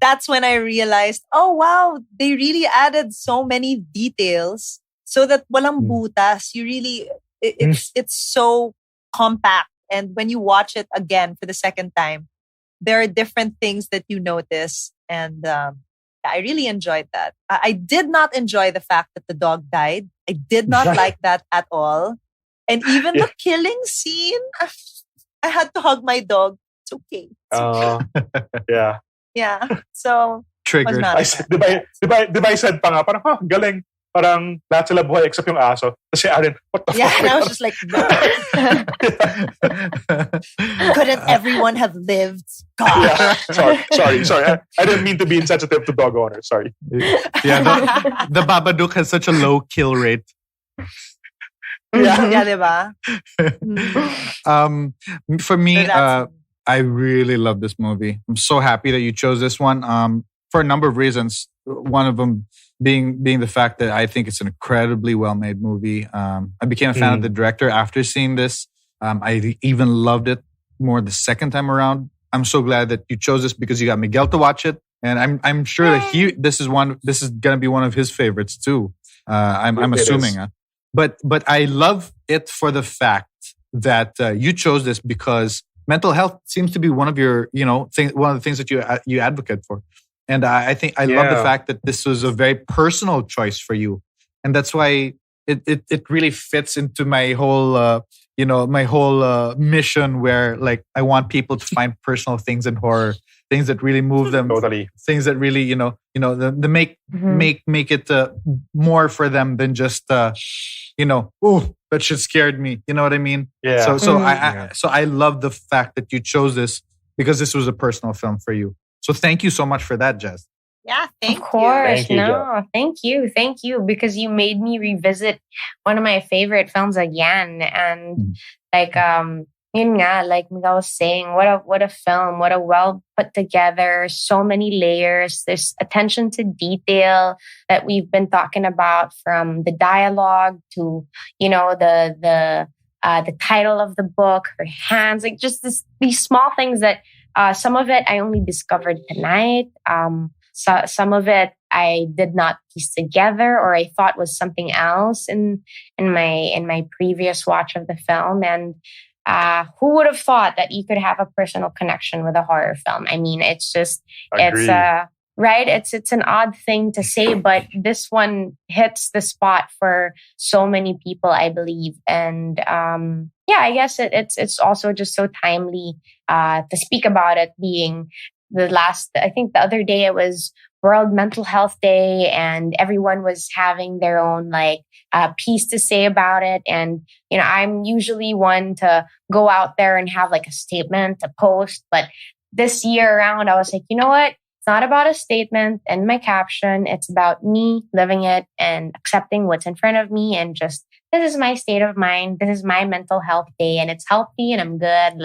that's when I realized, oh, wow, they really added so many details so that walang butas. You really, it's so compact. And when you watch it again for the second time, there are different things that you notice. And I really enjoyed that. I did not enjoy the fact that the dog died. I did not like that at all. And even the killing scene, I had to hug my dog. It's okay. Yeah. Yeah. So, Triggered. not- I said, diba I said pa nga, parang, galing. Parang lahat sila buhay except yung aso. Kasi Aaron, what the yeah, fuck? and I was just like, no. Couldn't everyone have lived? God. Yeah. Sorry. I didn't mean to be insensitive to dog owners. Sorry. Yeah, the Babadook has such a low kill rate. Yeah. Yeah, diba? For me, So that's- I really love this movie. I'm so happy that you chose this one. For a number of reasons. One of them being the fact that I think it's an incredibly well-made movie. I became a fan of the director after seeing this. I even loved it more the second time around. I'm so glad that you chose this because you got Miguel to watch it, and I'm sure that this is gonna be one of his favorites too. I'm It assuming. is. But I love it for the fact that you chose this because mental health seems to be one of your one of the things that you advocate for. And I think I love the fact that this was a very personal choice for you. And that's why it really fits into my whole, mission where like I want people to find personal things in horror, things that really move them, Totally. things that really, the make it more for them than just, oh, that shit scared me. You know what I mean? Yeah. So I love the fact that you chose this because this was a personal film for you. So thank you so much for that, Jess. Yeah, thank Of course. Thank you, No, thank you. Because you made me revisit one of my favorite films again. And yun nga, like Miguel was saying, what a film, what a well put together, so many layers. There's attention to detail that we've been talking about, from the dialogue to, the title of the book, her hands, like just these small things that some of it I only discovered tonight. So some of it I did not piece together, or I thought was something else in my previous watch of the film. And who would have thought that you could have a personal connection with a horror film? I mean, it's just Agree. right. It's an odd thing to say, but this one hits the spot for so many people, I believe. And I guess it's also just so timely to speak about it, being I think the other day I was World Mental Health Day, and everyone was having their own piece to say about it. And I'm usually one to go out there and have a statement to post, but this year around, I was like, you know what? It's not about a statement and my caption. It's about me living it and accepting what's in front of me, and just, this is my state of mind. This is my mental health day, and it's healthy and I'm good.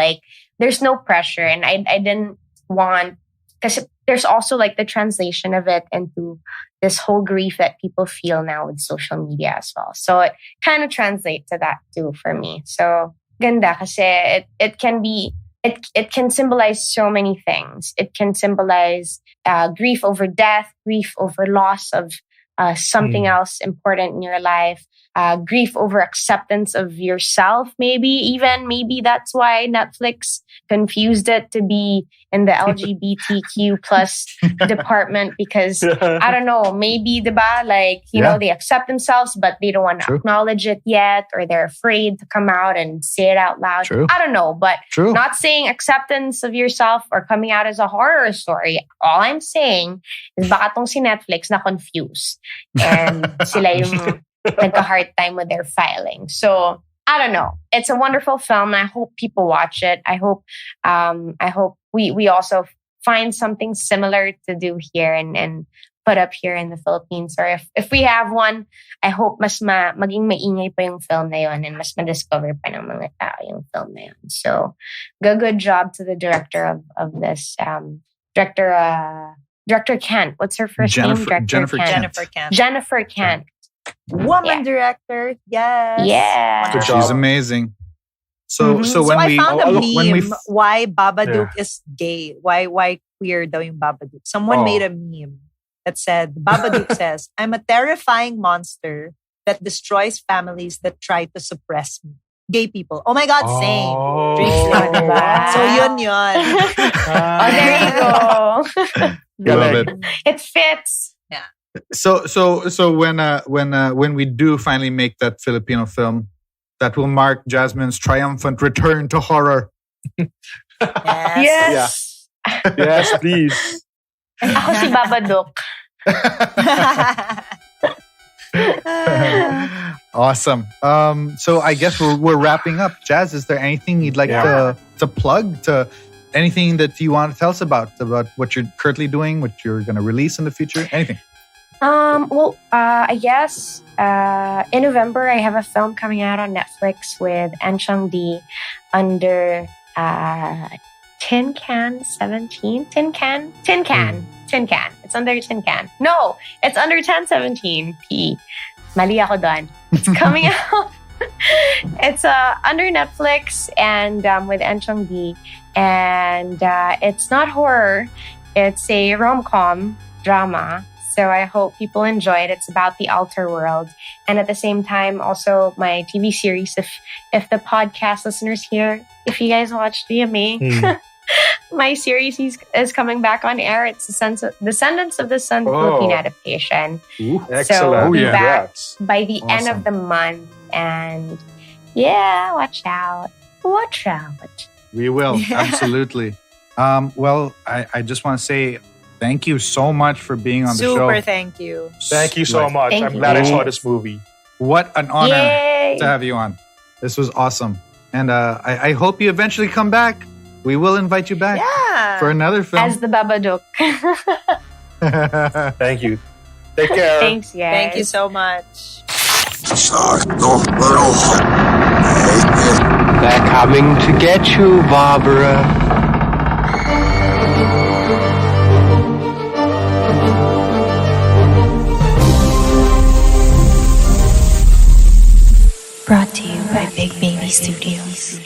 There's no pressure. And I didn't want, because there's also the translation of it into this whole grief that people feel now with social media as well. So it kind of translates to that too for me. So ganda kasi it can be, it can symbolize so many things. It can symbolize grief over death, grief over loss of something else important in your life, grief over acceptance of yourself. Maybe that's why Netflix confused it to be in the LGBTQ plus department, because I don't know, maybe diba, they accept themselves but they don't want to acknowledge it yet, or they're afraid to come out and say it out loud. I don't know, but not saying acceptance of yourself or coming out as a horror story. All I'm saying is baka tong si Netflix na confused and sila yung nagka-hard time with their filing. So I don't know. It's a wonderful film. I hope people watch it. I hope we also find something similar to do here and put up here in the Philippines. Or if we have one, I hope mas maging maingay pa yung film na yun, and mas ma-discover pa ng mga tao yung film na yun. So good job to the director of this. Director Kent. What's her first name? Jennifer Kent. Jennifer Kent. Woman director. Yes. Yeah. She's amazing. So when I we found a meme when we why Babadook is gay. Why queer daw yung Babadook. Someone made a meme that said, Babadook says, I'm a terrifying monster that destroys families that try to suppress me. Gay people. Oh my God, same. So yun. There you go. Love it. It fits. Yeah. So when we do finally make that Filipino film, that will mark Jasmine's triumphant return to horror. Yes. Yeah. Yes, please. Ako si Babadook. Awesome. So I guess we're wrapping up. Jazz, is there anything you'd like to plug? To anything that you want to tell us about what you're currently doing, what you're going to release in the future? Anything? I guess in November I have a film coming out on Netflix with Enchong D under Tin Can 17. Tin Can. It's under Tin Can. No, it's under 1017p. Mali ako doon. It's coming out. It's under Netflix and with Enchong D, and it's not horror. It's a rom-com drama. So I hope people enjoy it. It's about the outer world. And at the same time, also my TV series, if the podcast listeners here, if you guys watch DMA, my series is coming back on air. It's Descendants of the Sun Philippine adaptation. Excellent. So we'll be back Congrats. by the end of the month. And yeah, watch out. Watch out. We will. Absolutely. Well, I just want to say thank you so much for being on the show. Super thank you. Thank you so much. Thank I'm you. glad I saw this movie. What an honor Yay. to have you on. This was awesome. And I hope you eventually come back. We will invite you back for another film. As the Babadook. Thank you. Take care. Thanks, guys. Thank you so much. They're coming to get you, Barbara. Brought to you by Big Baby Studios.